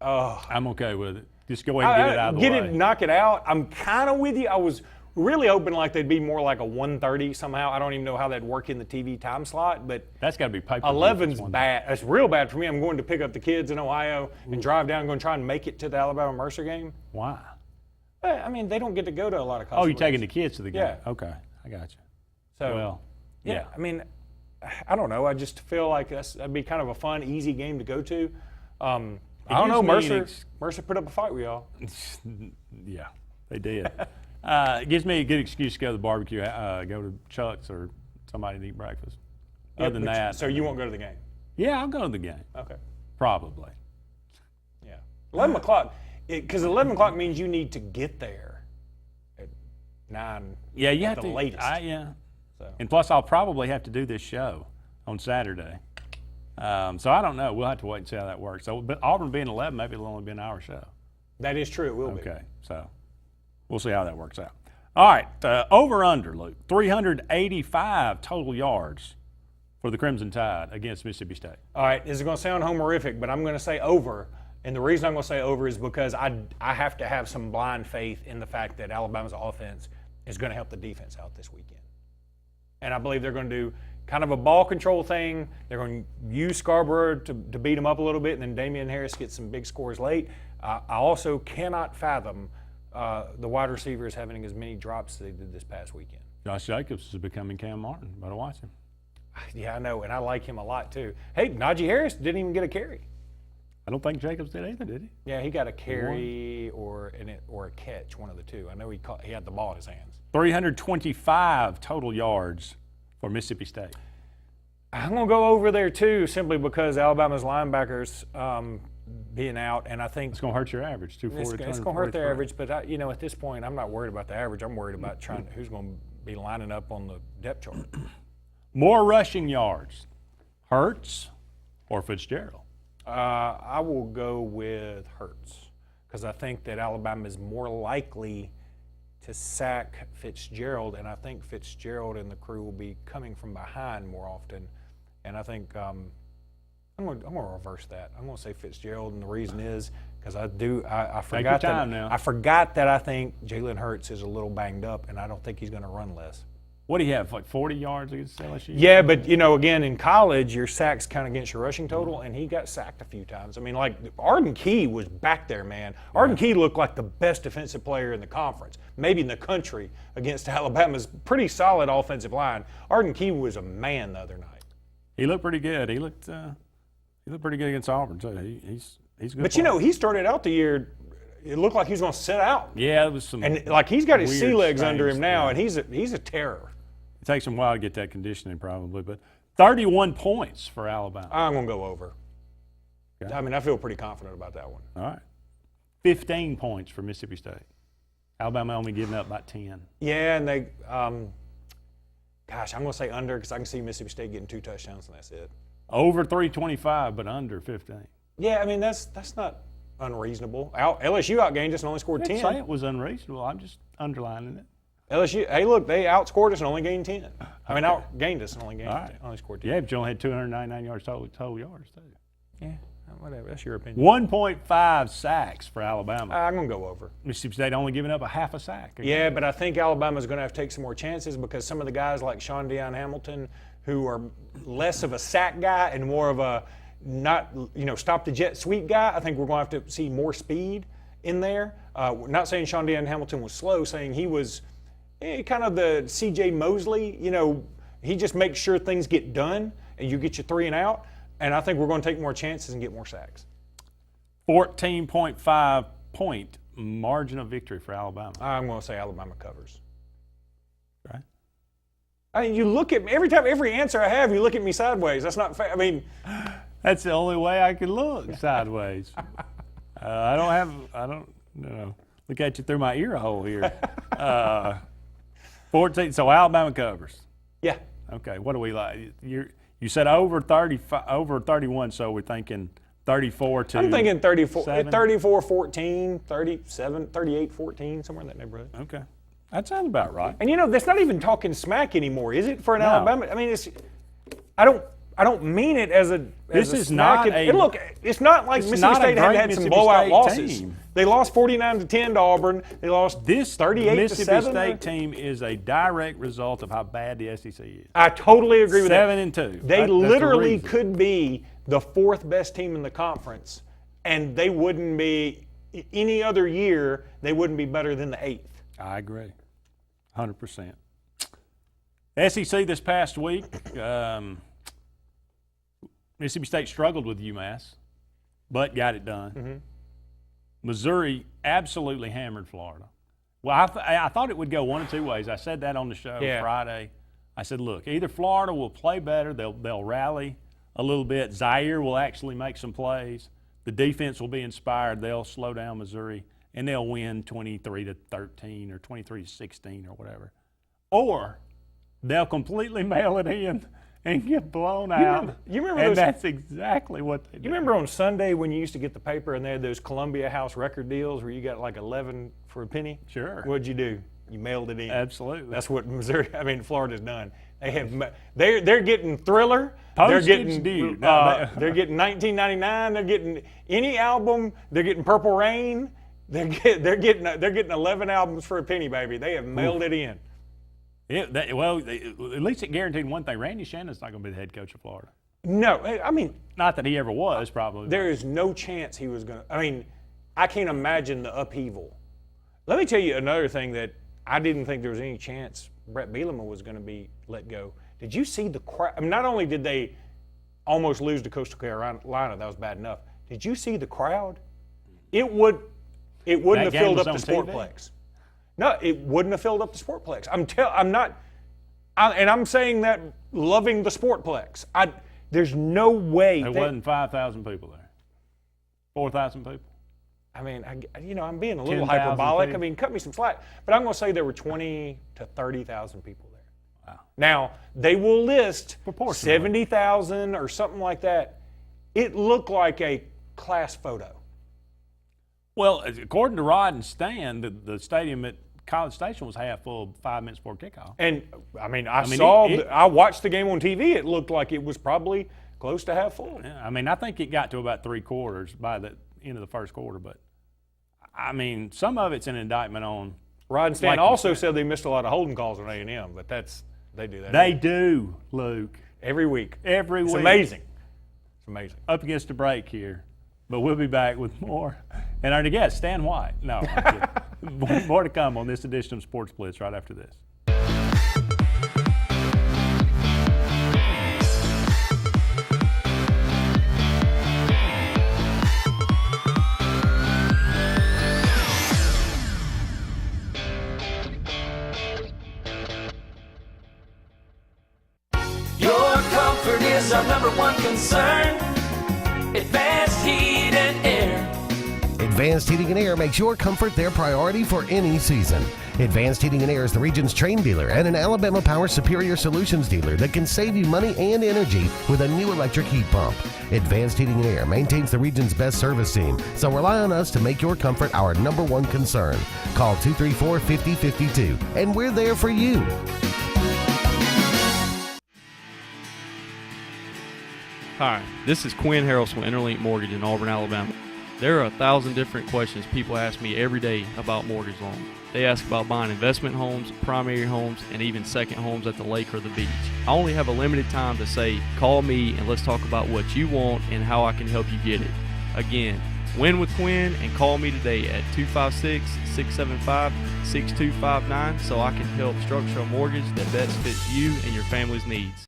I'm okay with it. Just go ahead and get it out of the way. Knock it out. I'm kind of with you. I was really hoping like they'd be more like a 1:30 somehow. I don't even know how that'd work in the TV time slot, but that's got to be pay-per-view. 11's bad. That's real bad for me. I'm going to pick up the kids in Ohio and drive down. I'm going to try and make it to the Alabama Mercer game. Why? I mean, they don't get to go to a lot of college. Oh, you're taking the kids to the game? Yeah. Okay, I got you. So, well, yeah. I mean, I don't know. I just feel like that'd be kind of a fun, easy game to go to. I don't know. Mercer put up a fight with y'all. Yeah, they did. It gives me a good excuse to go to the barbecue, go to Chuck's or somebody to eat breakfast. Other than that. So you won't go to the game? Yeah, I'll go to the game. Okay. Probably. Yeah. 11 o'clock, because 11 o'clock means you need to get there at 9 yeah, you at have the to, latest. Yeah. So. And plus, I'll probably have to do this show on Saturday. So I don't know. We'll have to wait and see how that works. So, but Auburn being 11, maybe it'll only be an hour show. That is true. It will be. Okay. So we'll see how that works out. All right. Over-under, Luke. 385 total yards for the Crimson Tide against Mississippi State. All right. This is going to sound homerific, but I'm going to say over. And the reason I'm going to say over is because I have to have some blind faith in the fact that Alabama's offense is going to help the defense out this weekend. And I believe they're going to do kind of a ball control thing. They're going to use Scarborough to beat them up a little bit, and then Damian Harris gets some big scores late. I also cannot fathom the wide receivers having as many drops as they did this past weekend. Josh Jacobs is becoming Cam Martin. Better watch him. Yeah, I know, and I like him a lot too. Hey, Najee Harris didn't even get a carry. I don't think Jacobs did either, did he? Yeah, he got a carry or a catch, one of the two. I know he had the ball in his hands. 325 total yards for Mississippi State. I'm going to go over there too, simply because Alabama's linebackers being out, and I think it's going to hurt your average. 240. It's going to hurt their average, but at this point, I'm not worried about the average. I'm worried about who's going to be lining up on the depth chart. More rushing yards, Hurts or Fitzgerald? I will go with Hurts because I think that Alabama is more likely to sack Fitzgerald, and I think Fitzgerald and the crew will be coming from behind more often. And I think I'm gonna reverse that. I'm gonna say Fitzgerald, and the reason is because I Take your forgot time that now. I forgot that I think Jalen Hurts is a little banged up, and I don't think he's going to run less. What do you have, like 40 yards against LSU? Yeah, but again, in college, your sacks count against your rushing total, and he got sacked a few times. I mean, like Arden Key was back there, man. Arden Key looked like the best defensive player in the conference, maybe in the country, against Alabama's pretty solid offensive line. Arden Key was a man the other night. He looked pretty good. He looked pretty good against Auburn too. He's a good. But player. he started out the year. It looked like he was going to sit out. Yeah, it was some. And like he's got his weird, sea legs under him strange now, stuff. and he's a terror. It takes him a while to get that conditioning, probably, but 31 points for Alabama. I'm going to go over. Okay. I mean, I feel pretty confident about that one. All right. 15 points for Mississippi State. Alabama only giving up about 10. Yeah, and they, I'm going to say under because I can see Mississippi State getting 2 touchdowns, and that's it. Over 325, but under 15. Yeah, I mean, that's not unreasonable. LSU outgained us and only scored 10. I didn't say it was unreasonable. I'm just underlining it. LSU, hey, look, they outscored us and only gained 10. I mean, outgained us and only only scored 10. Yeah, but you only had 299 yards total yards, too. Yeah, whatever. That's your opinion. 1.5 sacks for Alabama. I'm going to go over. Mississippi State only giving up a half a sack. Again. Yeah, but I think Alabama's going to have to take some more chances because some of the guys like Sean Deion Hamilton, who are less of a sack guy and more of a stop the jet sweep guy, I think we're going to have to see more speed in there. Not saying Sean Deion Hamilton was slow, saying he was kind of the C.J. Mosley. He just makes sure things get done and you get your 3 and out. And I think we're going to take more chances and get more sacks. 14.5 point margin of victory for Alabama. I'm going to say Alabama covers. Right. I mean, you look at me, every answer I have, you look at me sideways. That's not fair. I mean, that's the only way I can look sideways. I don't look at you through my ear hole here. 14. So Alabama covers. Yeah. Okay. What do we like? You said over 31. So we're thinking 34 to. I'm thinking 34, 7? 34-14, 37, 38-14, somewhere in that neighborhood. Okay. That sounds about right. And that's not even talking smack anymore, is it? For an Alabama, I mean, I don't mean it as a. This is not a. Look, it's not like Mississippi State had some blowout losses. They lost 49-10 to Auburn. They lost 38-7. Mississippi State team is a direct result of how bad the SEC is. I totally agree with that. 7-2. They literally could be the 4th best team in the conference, and they wouldn't be any other year. They wouldn't be better than the 8th. I agree, 100%. SEC this past week. Mississippi State struggled with UMass, but got it done. Mm-hmm. Missouri absolutely hammered Florida. Well, I thought it would go one of 2 ways. I said that on the show Friday. I said, look, either Florida will play better, they'll rally a little bit. Zaire will actually make some plays. The defense will be inspired. They'll slow down Missouri, and they'll win 23-13 or 23-16 or whatever. Or they'll completely mail it in and get blown out. You remember and those, that's exactly what they did. You remember on Sunday when you used to get the paper and they had those Columbia House record deals where you got like 11 for a penny? Sure. What'd you do? You mailed it in. Absolutely. That's what Florida's done. They're getting Thriller. Postage due. They're getting 1999. They're getting any album. They're getting Purple Rain. They're getting 11 albums for a penny, baby. They have mailed it in. At least it guaranteed one thing. Randy Shannon's not going to be the head coach of Florida. No, I mean. Not that he ever was, probably. There is no chance he was going to. I mean, I can't imagine the upheaval. Let me tell you another thing that I didn't think there was any chance Brett Bielema was going to be let go. Did you see the crowd? I mean, not only did they almost lose to Coastal Carolina, that was bad enough. Did you see the crowd? It wouldn't have filled up the Sportplex. No, it wouldn't have filled up the Sportplex. I'm saying that loving the Sportplex. There's no way. There wasn't 5,000 people there. 4,000 people. I mean, I'm being a little hyperbolic. I mean, cut me some slack. But I'm going to say there were 20 to 30,000 people there. Wow. Now, they will list 70,000 or something like that. It looked like a class photo. Well, according to Rod and Stan, the stadium at College Station was half full 5 minutes before kickoff. And, I watched the game on TV. It looked like it was probably close to half full. Yeah, I mean, I think it got to about 3/4 by the end of the first quarter, but I mean, some of it's an indictment on. Rod and Stan also said they missed a lot of holding calls on A&M, but they do that. They do, Luke. Every week. Every week. It's amazing. It's amazing. Up against a break here, but we'll be back with more. And our guest, Stan White. No, more to come on this edition of Sports Blitz right after this. Is our number one concern. Advanced Heat and Air. Advanced Heating and Air makes your comfort their priority for any season. Advanced Heating and Air is the region's Trane dealer and an Alabama Power Superior Solutions dealer that can save you money and energy with a new electric heat pump. Advanced Heating and Air maintains the region's best service team, so rely on us to make your comfort our number one concern. Call 234-5052 and we're there for you. Hi, this is Quinn Harrelson with Interlink Mortgage in Auburn, Alabama. There are 1,000 different questions people ask me every day about mortgage loans. They ask about buying investment homes, primary homes, and even second homes at the lake or the beach. I only have a limited time to say, call me and let's talk about what you want and how I can help you get it. Again, win with Quinn and call me today at 256-675-6259 so I can help structure a mortgage that best fits you and your family's needs.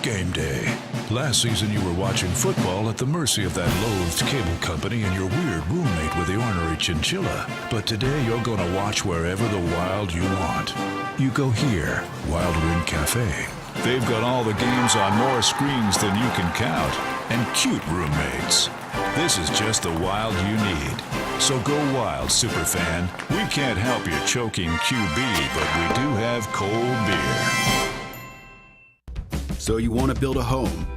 Game day. Last season you were watching football at the mercy of that loathed cable company and your weird roommate with the ornery chinchilla. But today you're going to watch wherever the Wild you want. You go here, Wild Wind Cafe. They've got all the games on more screens than you can count. And cute roommates. This is just the Wild you need. So go wild, superfan. We can't help you choking QB, but we do have cold beer. So you want to build a home?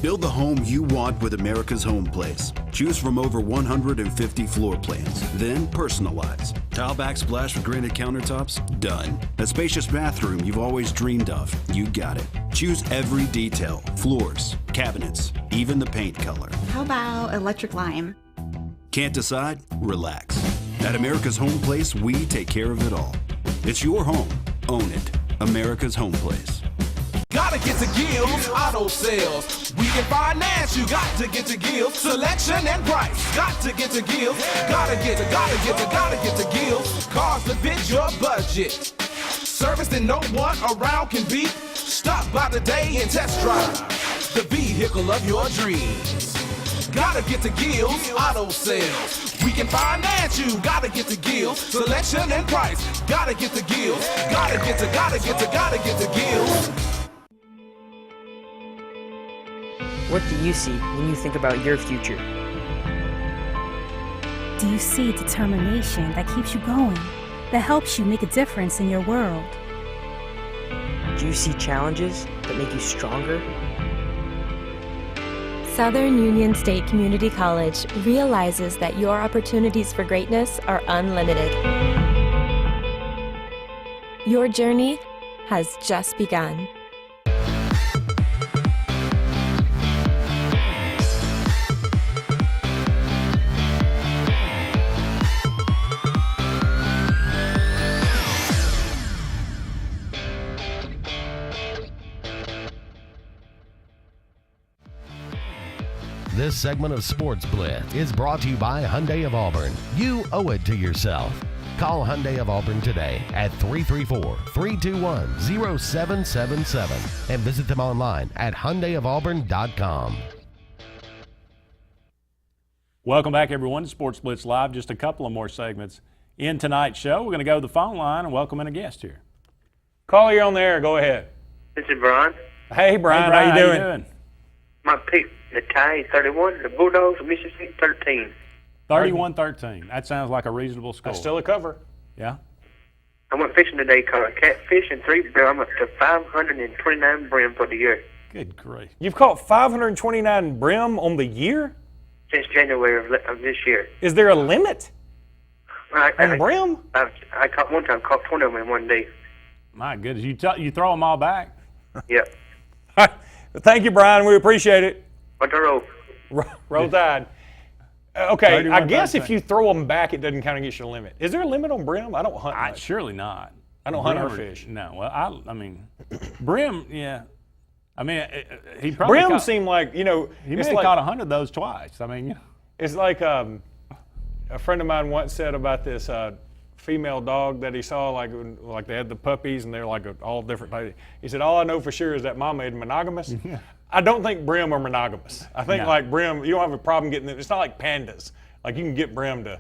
Build the home you want with America's Home Place. Choose from over 150 floor plans, then personalize. Tile backsplash with granite countertops? Done. A spacious bathroom you've always dreamed of? You got it. Choose every detail, floors, cabinets, even the paint color. How about electric lime? Can't decide? Relax. At America's Home Place, we take care of it all. It's your home. Own it. America's Home Place. Gotta get to Gills Auto Sales. We can finance you. Got to get to Gills. Selection and price. Got to get to Gills. Gotta get to Gills. Cars that fit your budget. Service that no one around can beat. Stop by today and test drive the vehicle of your dreams. Gotta get to Gills Auto Sales. We can finance you. Gotta get to Gills. Selection and price. Gotta get to Gills. Gotta get to Gills. What do you see when you think about your future? Do you see determination that keeps you going, that helps you make a difference in your world? Do you see challenges that make you stronger? Southern Union State Community College realizes that your opportunities for greatness are unlimited. Your journey has just begun. This segment of Sports Blitz is brought to you by Hyundai of Auburn. You owe it to yourself. Call Hyundai of Auburn today at 334-321-0777 and visit them online at HyundaiofAuburn.com. Welcome back, everyone, to Sports Blitz Live. Just a couple of more segments in tonight's show. We're going to go to the phone line and welcome in a guest here. Caller, you're on the air. Go ahead. This is Brian. Hey, Brian. How you doing? My pick, the Tide 31, the Bulldogs of Mississippi 13. 31-13. That sounds like a reasonable score. That's still a cover. Yeah. I went fishing today, caught catfish and 3 brim up to 529 brim for the year. Good grief. You've caught 529 brim on the year? Since January of this year. Is there a limit on brim? I caught 20 of them in one day. My goodness. You throw them all back? Yep. Thank you, Brian. We appreciate it. But the roll. Roll Tide. Okay, 31, I guess 30. if you throw them back, it doesn't kind of get your limit. Is there a limit on brim? I don't hunt much. Surely not. I don't hunt or Brim fish. No. Well, I mean, brim. Yeah. I mean, he probably Brim caught, seemed like, he may have caught 100 of those twice. I mean, it's like a friend of mine once said about this female dog that he saw, like they had the puppies and they're like all different types. He said, all I know for sure is that mama is monogamous. I don't think brim are monogamous. I think like brim, you don't have a problem getting them. It's not like pandas. Like you can get brim to,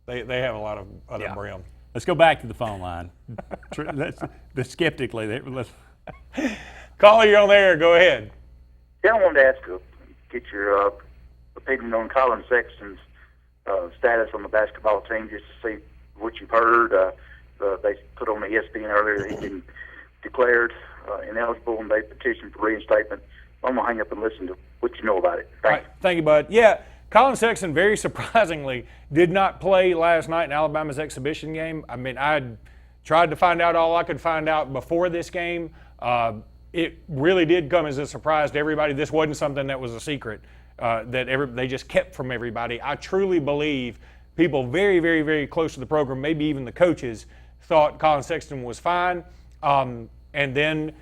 they have a lot of other brim. Let's go back to the phone line. Skeptically, let's. Caller, you're on the air. Go ahead. Yeah, I wanted to ask, get your opinion on Colin Sexton's status on the basketball team, just to see what you've heard. They put on the ESPN earlier that he'd been declared ineligible, and they petitioned for reinstatement. I'm going to hang up and listen to what you know about it. All right. Thank you, bud. Yeah, Colin Sexton, very surprisingly, did not play last night in Alabama's exhibition game. I mean, I tried to find out all I could find out before this game. It really did come as a surprise to everybody. This wasn't something that was a secret that they just kept from everybody. I truly believe people very, very, very close to the program, maybe even the coaches, thought Colin Sexton was fine. And then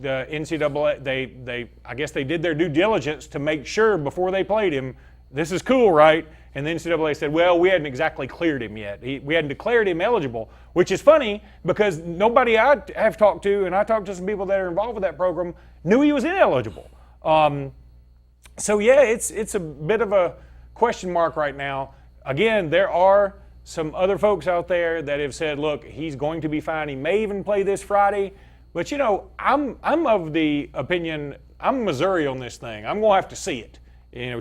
the NCAA, I guess they did their due diligence to make sure before they played him, this is cool, right? And the NCAA said, well, we hadn't exactly cleared him yet. We hadn't declared him eligible, which is funny because nobody I have talked to, and I talked to some people that are involved with that program, knew he was ineligible. So, yeah, it's a bit of a question mark right now. Again, there are some other folks out there that have said, look, he's going to be fine. He may even play this Friday. But, I'm of the opinion, I'm Missouri on this thing. I'm going to have to see it.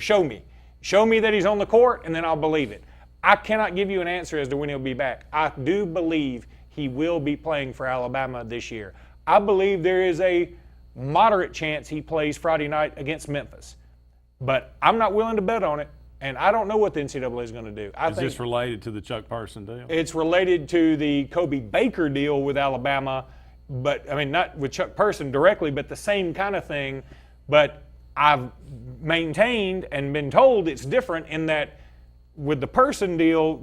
Show me. Show me that he's on the court, and then I'll believe it. I cannot give you an answer as to when he'll be back. I do believe he will be playing for Alabama this year. I believe there is a moderate chance he plays Friday night against Memphis. But I'm not willing to bet on it, and I don't know what the NCAA is going to do. Is this related to the Chuck Person deal? It's related to the Kobe Baker deal with Alabama, but, I mean, not with Chuck Person directly, but the same kind of thing. But I've maintained and been told it's different in that with the Person deal,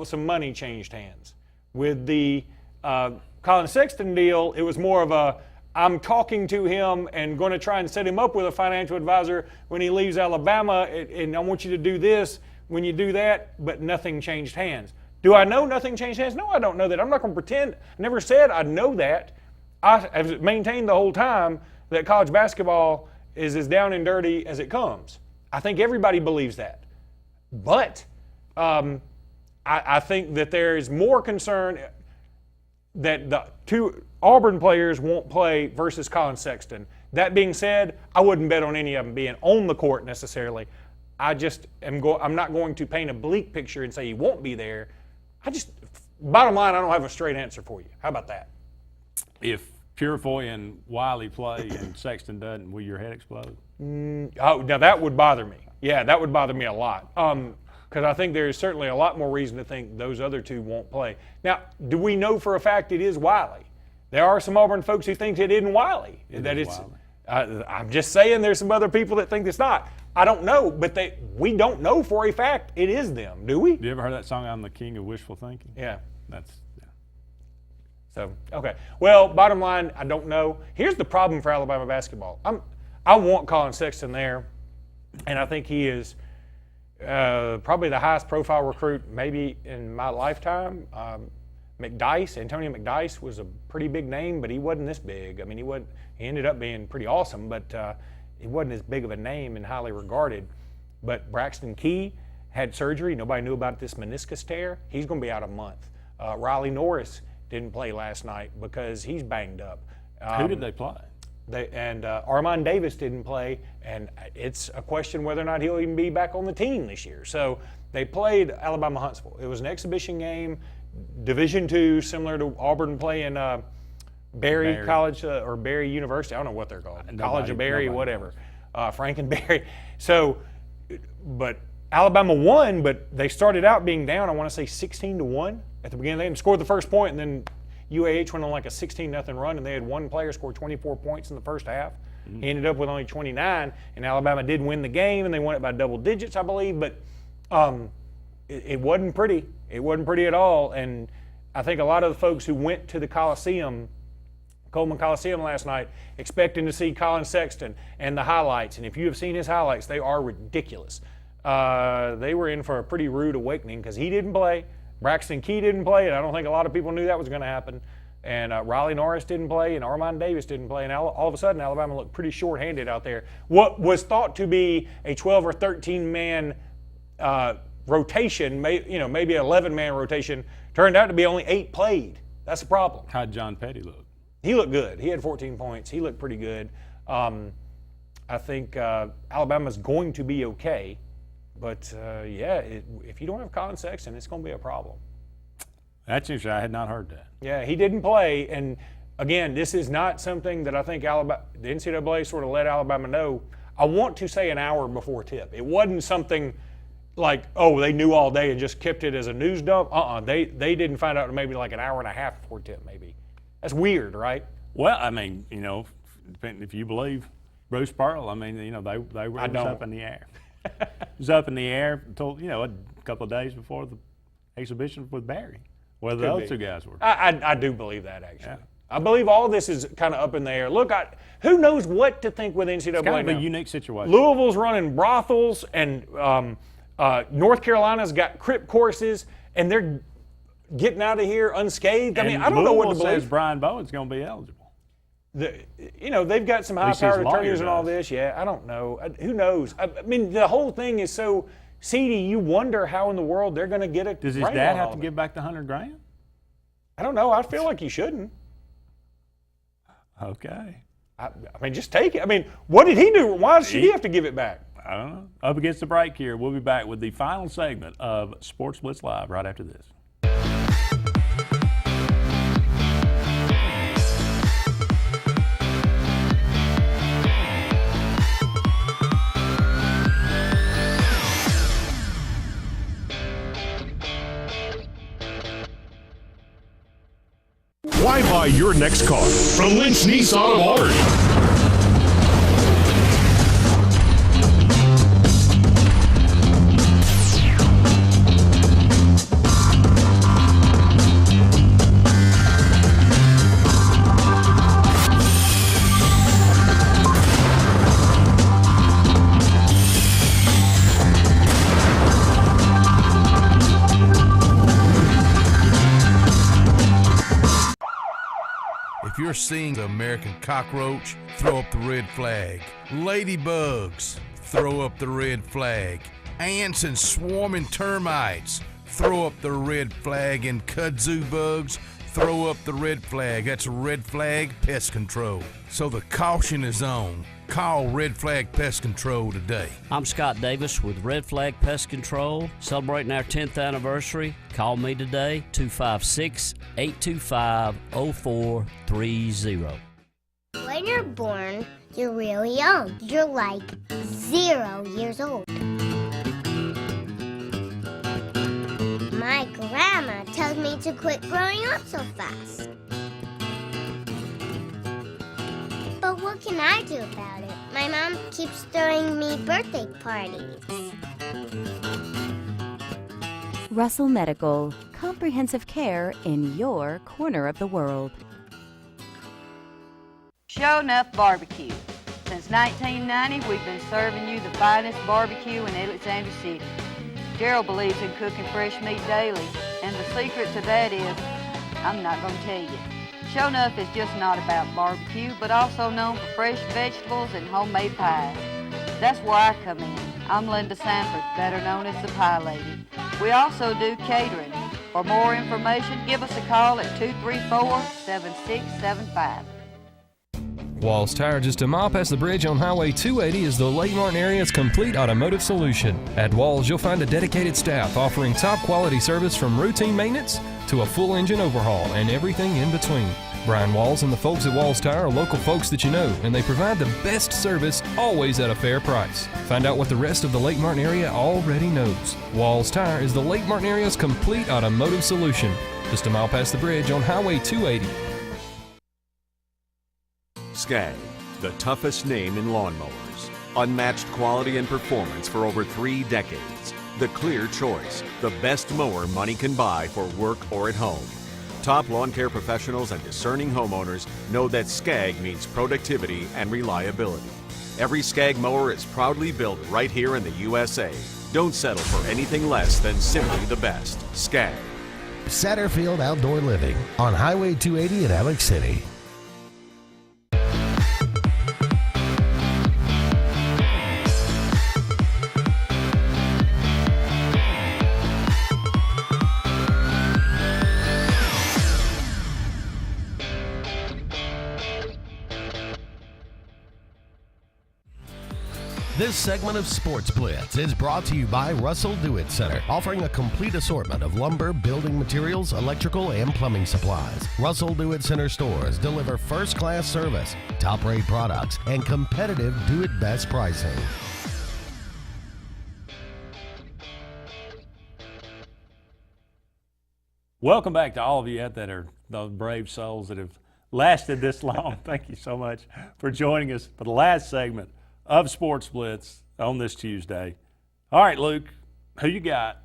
some money changed hands. With the Colin Sexton deal, it was more of I'm talking to him and going to try and set him up with a financial advisor when he leaves Alabama, and I want you to do this when you do that, but nothing changed hands. Do I know nothing changed hands? No, I don't know that. I'm not going to pretend. I never said I know that. I have maintained the whole time that college basketball is as down and dirty as it comes. I think everybody believes that. But I think that there is more concern that the two Auburn players won't play versus Colin Sexton. That being said, I wouldn't bet on any of them being on the court necessarily. I'm not going to paint a bleak picture and say he won't be there. Bottom line, I don't have a straight answer for you. How about that? If Purefoy and Wiley play and Sexton doesn't, will your head explode? Now that would bother me. Yeah, that would bother me a lot. Because I think there is certainly a lot more reason to think those other two won't play. Now, do we know for a fact it is Wiley? There are some Auburn folks who think it isn't Wiley. I'm just saying there's some other people that think it's not. I don't know, but we don't know for a fact it is them, do we? You ever heard that song, I'm the King of Wishful Thinking? Yeah. Yeah. So, okay. Well, bottom line, I don't know. Here's the problem for Alabama basketball. I want Colin Sexton there, and I think he is probably the highest profile recruit maybe in my lifetime. Antonio McDyess was a pretty big name, but he wasn't this big. I mean, he ended up being pretty awesome, but he wasn't as big of a name and highly regarded. But Braxton Key had surgery. Nobody knew about this meniscus tear. He's going to be out a month. Riley Norris didn't play last night because he's banged up. Who did they play? Armand Davis didn't play, and it's a question whether or not he'll even be back on the team this year. So they played Alabama Huntsville. It was an exhibition game, Division II, similar to Auburn playing Barry College or Barry University. I don't know what they're called. College of Barry, whatever. Frankenberry. So, but Alabama won, but they started out being down, I want to say 16-1 at the beginning. They scored the first point, and then UAH went on like a 16-0 run, and they had one player score 24 points in the first half. He ended up with only 29, and Alabama did win the game, and they won it by double digits, I believe. But it wasn't pretty. It wasn't pretty at all. And I think a lot of the folks who went to the Coliseum, Coleman Coliseum last night, expecting to see Colin Sexton and the highlights. And if you have seen his highlights, they are ridiculous. They were in for a pretty rude awakening because he didn't play. Braxton Key didn't play, and I don't think a lot of people knew that was going to happen. And Riley Norris didn't play, and Armand Davis didn't play. And all of a sudden, Alabama looked pretty short-handed out there. What was thought to be a 12 or 13-man rotation, maybe an 11-man rotation, turned out to be only 8 played. That's the problem. How'd John Petty look? He looked good. He had 14 points. He looked pretty good. I think Alabama's going to be okay. But, if you don't have Colin Sexton, it's going to be a problem. That's interesting. I had not heard that. Yeah, he didn't play. And, again, this is not something that I think the NCAA sort of let Alabama know. I want to say an hour before tip. It wasn't something like, oh, they knew all day and just kept it as a news dump. They didn't find out maybe like an hour and a half before tip maybe. That's weird, right? Well, I mean, if you believe Bruce Pearl, I mean, they were up in the air. It was up in the air until, a couple of days before the exhibition with Barry, where the other two guys were. I do believe that, actually. Yeah. I believe all this is kind of up in the air. Look, who knows what to think with NCAA it's kind of now. a unique situation. Louisville's running brothels, and North Carolina's got crip courses, and they're getting out of here unscathed. And I mean, I don't know what to believe. Says Brian Bowen's going to be eligible. They've got some high-powered attorneys and all this. Yeah, I don't know. Who knows? I mean, the whole thing is so seedy. You wonder how in the world they're going to get it. Does his dad have to give back the $100,000? I don't know. I feel like he shouldn't. Okay. I mean, just take it. I mean, what did he do? Why should he have to give it back? I don't know. Up against the break here. We'll be back with the final segment of Sportz Blitz Live right after this. Why buy your next car from Lynch Nissan of Auburn? If you're seeing the American cockroach, throw up the red flag. Ladybugs, throw up the red flag. Ants and swarming termites, throw up the red flag. And kudzu bugs, throw up the red flag. That's Red Flag Pest Control. So the caution is on. Call Red Flag Pest Control today. I'm Scott Davis with Red Flag Pest Control, celebrating our 10th anniversary. Call me today, 256-825-0430. When you're born, you're really young. You're like 0 years old. My grandma tells me to quit growing up so fast. But what can I do about it? My mom keeps throwing me birthday parties. Russell Medical, comprehensive care in your corner of the world. Show Enough Barbecue. Since 1990, we've been serving you the finest barbecue in Alexander City. Gerald believes in cooking fresh meat daily, and the secret to that is, I'm not going to tell you. Show Enough is just not about barbecue, but also known for fresh vegetables and homemade pies. That's where I come in. I'm Linda Sanford, better known as the Pie Lady. We also do catering. For more information, give us a call at 234-7675. Walls Tire, just a mile past the bridge on Highway 280, is the Lake Martin area's complete automotive solution. At Walls, you'll find a dedicated staff offering top quality service from routine maintenance to a full engine overhaul and everything in between. Brian Walls and the folks at Walls Tire are local folks that you know, and they provide the best service always at a fair price. Find out what the rest of the Lake Martin area already knows. Walls Tire is the Lake Martin area's complete automotive solution. Just a mile past the bridge on Highway 280. Skag, the toughest name in lawnmowers. Unmatched quality and performance for over 3 decades. The clear choice, the best mower money can buy for work or at home. Top lawn care professionals and discerning homeowners know that Skag means productivity and reliability. Every Skag mower is proudly built right here in the USA. Don't settle for anything less than simply the best. Skag. Satterfield Outdoor Living on Highway 280 in Alex City. This segment of Sports Blitz is brought to you by Russell Do-It Center, offering a complete assortment of lumber, building materials, electrical, and plumbing supplies. Russell Do-It Center stores deliver first-class service, top-rate products, and competitive do-it-best pricing. Welcome back to all of you that are those brave souls that have lasted this long. Thank you so much for joining us for the last segment of Sports Blitz on this Tuesday. All right, Luke, who you got?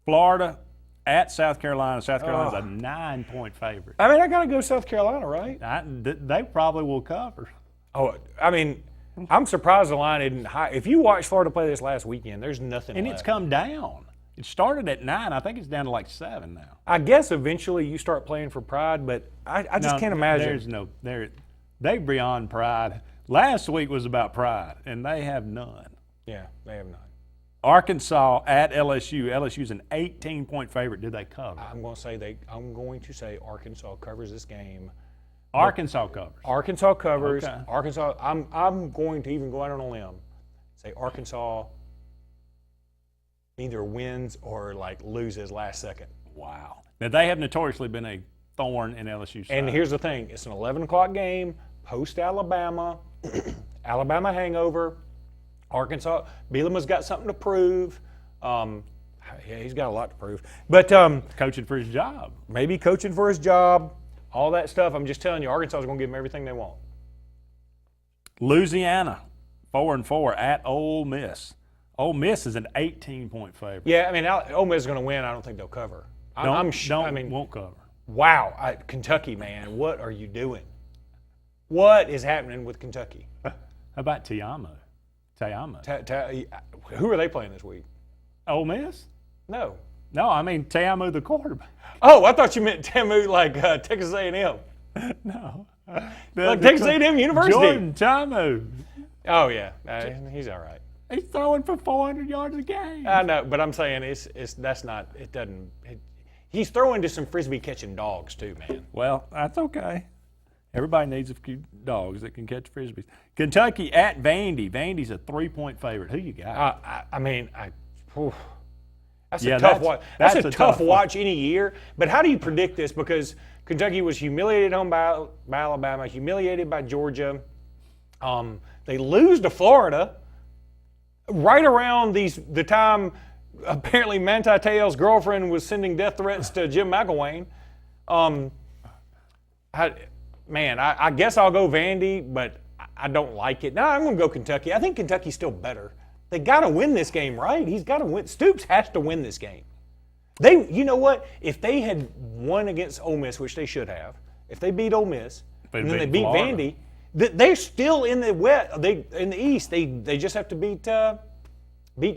Florida at South Carolina. South Carolina's a 9-point favorite. I mean, I got to go South Carolina, right? They probably will cover. Oh, I mean, I'm surprised the line isn't high. If you watched Florida play this last weekend, there's nothing And left. it's come down. It started at 9. I think it's down to like 7 now. I guess eventually you start playing for pride, but I just can't imagine. They're beyond pride. Last week was about pride, and they have none. Yeah, they have none. Arkansas at LSU. LSU's an 18-point favorite. Did they cover? I'm going to say Arkansas covers this game. Arkansas covers. Arkansas covers. Okay. Arkansas. I'm going to even go out on a limb, say Arkansas either wins or like loses last second. Wow. Now they have notoriously been a thorn in LSU's side. And here's the thing: it's an 11 o'clock game, post Alabama, Alabama hangover. Arkansas, Bielema's got something to prove. Yeah, he's got a lot to prove. But coaching for his job. Maybe coaching for his job, all that stuff. I'm just telling you, Arkansas is going to give them everything they want. Louisiana, 4-4 at Ole Miss. Ole Miss is an 18-point favorite. Yeah, I mean, Ole Miss is going to win. I don't think they'll cover. Won't cover. Wow, Kentucky, man, what are you doing? What is happening with Kentucky? How about Teamo? Who are they playing this week? Ole Miss? No, I mean Teamo, the quarterback. Oh, I thought you meant Teamo like Texas A&M. No. Like Texas A&M University. Jordan Teamo. Oh, yeah. He's all right. He's throwing for 400 yards a game. I know, but I'm saying he's throwing to some frisbee catching dogs too, man. Well, that's okay. Everybody needs a few dogs that can catch frisbees. Kentucky at Vandy. Vandy's a 3-point favorite. Who you got? That's a tough watch. That's a tough watch any year. But how do you predict this? Because Kentucky was humiliated home by Alabama, humiliated by Georgia. They lose to Florida right around the time apparently Manti Te'o's girlfriend was sending death threats to Jim McElwain. I guess I'll go Vandy, but I don't like it. No, I'm going to go Kentucky. I think Kentucky's still better. They got to win this game, right? He's got to win. Stoops has to win this game. You know what? If they had won against Ole Miss, which they should have, if they beat Ole Miss and then they beat Vandy, they're still in the West. In the East. They just have to beat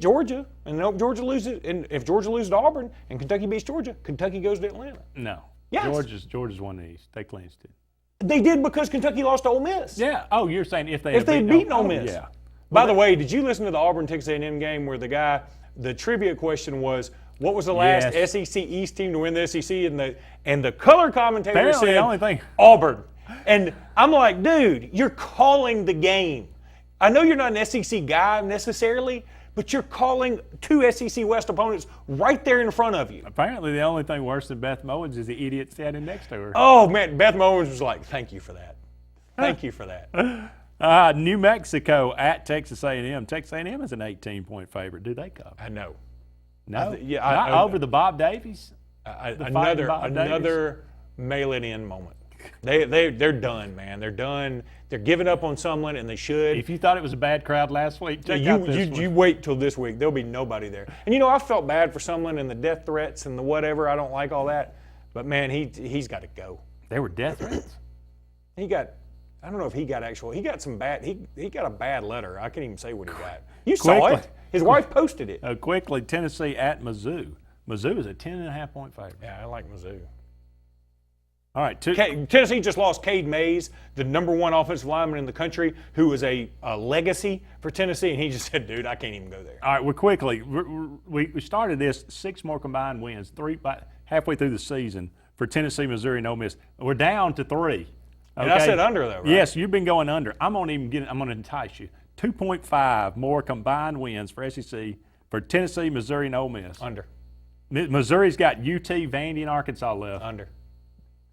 Georgia, and if Georgia loses to Auburn and Kentucky beats Georgia, Kentucky goes to Atlanta. No. Yes. Georgia's won the East. They clinched it. They did because Kentucky lost to Ole Miss. Yeah. Oh, you're saying if they had beaten Ole Miss. Yeah. By the way, did you listen to the Auburn Texas A&M game where the trivia question was, what was the last SEC East team to win the SEC? And the color commentator Apparently said the only thing. Auburn. And I'm like, dude, you're calling the game. I know you're not an SEC guy necessarily, but you're calling two SEC West opponents right there in front of you. Apparently the only thing worse than Beth Mowens is the idiot standing next to her. Oh, man, Beth Mowens was like, thank you for that. Thank you for that. New Mexico at Texas A&M. Texas A&M is an 18-point favorite. Do they cover? I know. No? Not over the Bob Davies? Another mail-it-in moment. They're done, man. They're done. They're giving up on Sumlin, and they should. If you thought it was a bad crowd last week, check out this one. You wait till this week. There'll be nobody there. And I felt bad for Sumlin and the death threats and the whatever. I don't like all that. But man, he's got to go. There were death threats. I don't know if he got some bad. He got a bad letter. I can't even say what he got. You saw it. His wife posted it. Quickly, Tennessee at Mizzou. Mizzou is a 10.5-point favorite. Yeah, I like Mizzou. All right. Tennessee just lost Cade Mays, the #1 offensive lineman in the country, who was a legacy for Tennessee, and he just said, dude, I can't even go there. All right, we started this 6 more combined wins, 3 halfway through the season for Tennessee, Missouri, and Ole Miss. We're down to 3. Okay? And I said under, though, right? Yes, you've been going under. I'm going to entice you. 2.5 more combined wins for SEC for Tennessee, Missouri, and Ole Miss. Under. Missouri's got UT, Vandy, and Arkansas left. Under.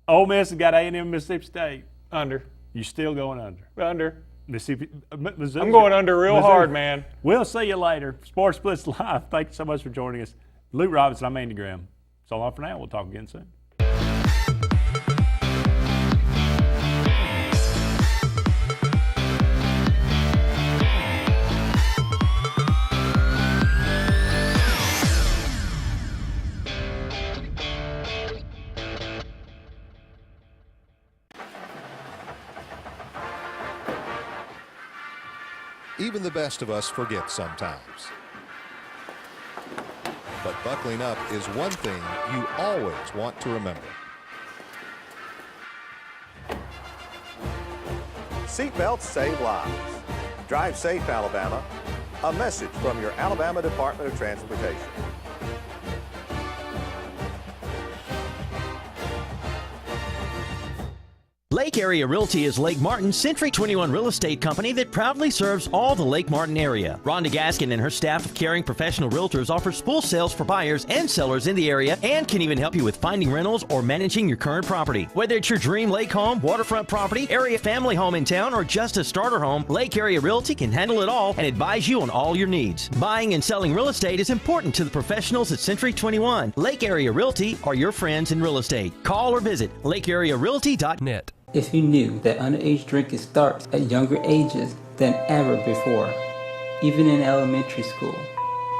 Ole Miss has got A&M, Mississippi State. Under. You still going under? Under. Missouri. I'm going under real hard, man. We'll see you later. Sports Blitz Live. Thank you so much for joining us. Luke Robinson, I'm Andy Graham. So long for now. We'll talk again soon. Even the best of us forget sometimes. But buckling up is one thing you always want to remember. Seatbelts save lives. Drive safe, Alabama. A message from your Alabama Department of Transportation. Lake Area Realty is Lake Martin's Century 21 real estate company that proudly serves all the Lake Martin area. Rhonda Gaskin and her staff of caring professional realtors offers full sales for buyers and sellers in the area and can even help you with finding rentals or managing your current property. Whether it's your dream lake home, waterfront property, area family home in town, or just a starter home, Lake Area Realty can handle it all and advise you on all your needs. Buying and selling real estate is important to the professionals at Century 21. Lake Area Realty are your friends in real estate. Call or visit lakearearealty.net. If you knew that underage drinking starts at younger ages than ever before, even in elementary school,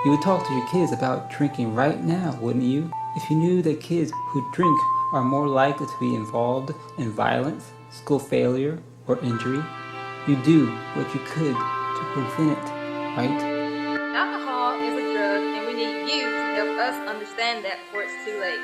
you would talk to your kids about drinking right now, wouldn't you? If you knew that kids who drink are more likely to be involved in violence, school failure, or injury, you do what you could to prevent it, right? Alcohol is a drug, and we need you to help us understand that before it's too late.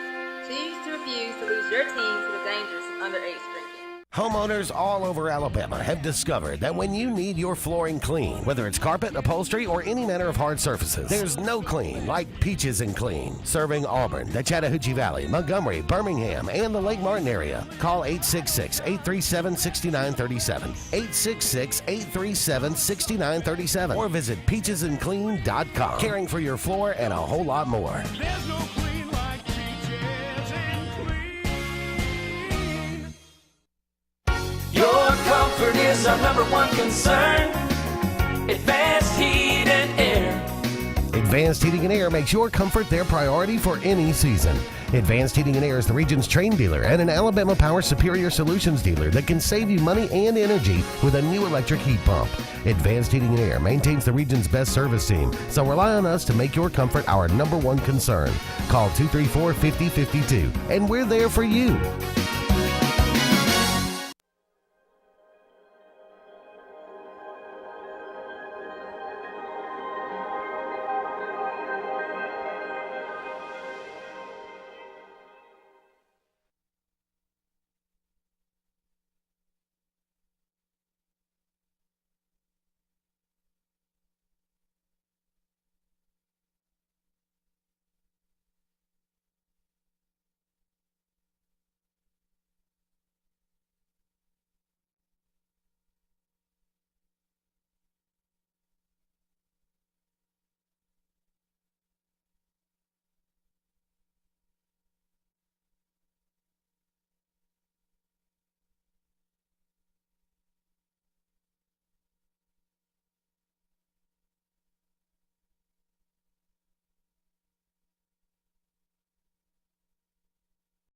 Choose to refuse to lose your team to the dangers of underage drinking. Homeowners all over Alabama have discovered that when you need your flooring clean, whether it's carpet, upholstery, or any manner of hard surfaces, there's no clean like Peaches and Clean. Serving Auburn, the Chattahoochee Valley, Montgomery, Birmingham, and the Lake Martin area. Call 866-837-6937. 866-837-6937. Or visit peachesandclean.com. Caring for your floor and a whole lot more. There's no clean like Peaches and Clean. Your comfort is our #1 concern. Advanced Heat and Air. Advanced Heating and Air makes your comfort their priority for any season. Advanced Heating and Air is the region's train dealer and an Alabama Power Superior Solutions dealer that can save you money and energy with a new electric heat pump. Advanced Heating and Air maintains the region's best service team, so rely on us to make your comfort our #1 concern. Call 234-5052, and we're there for you.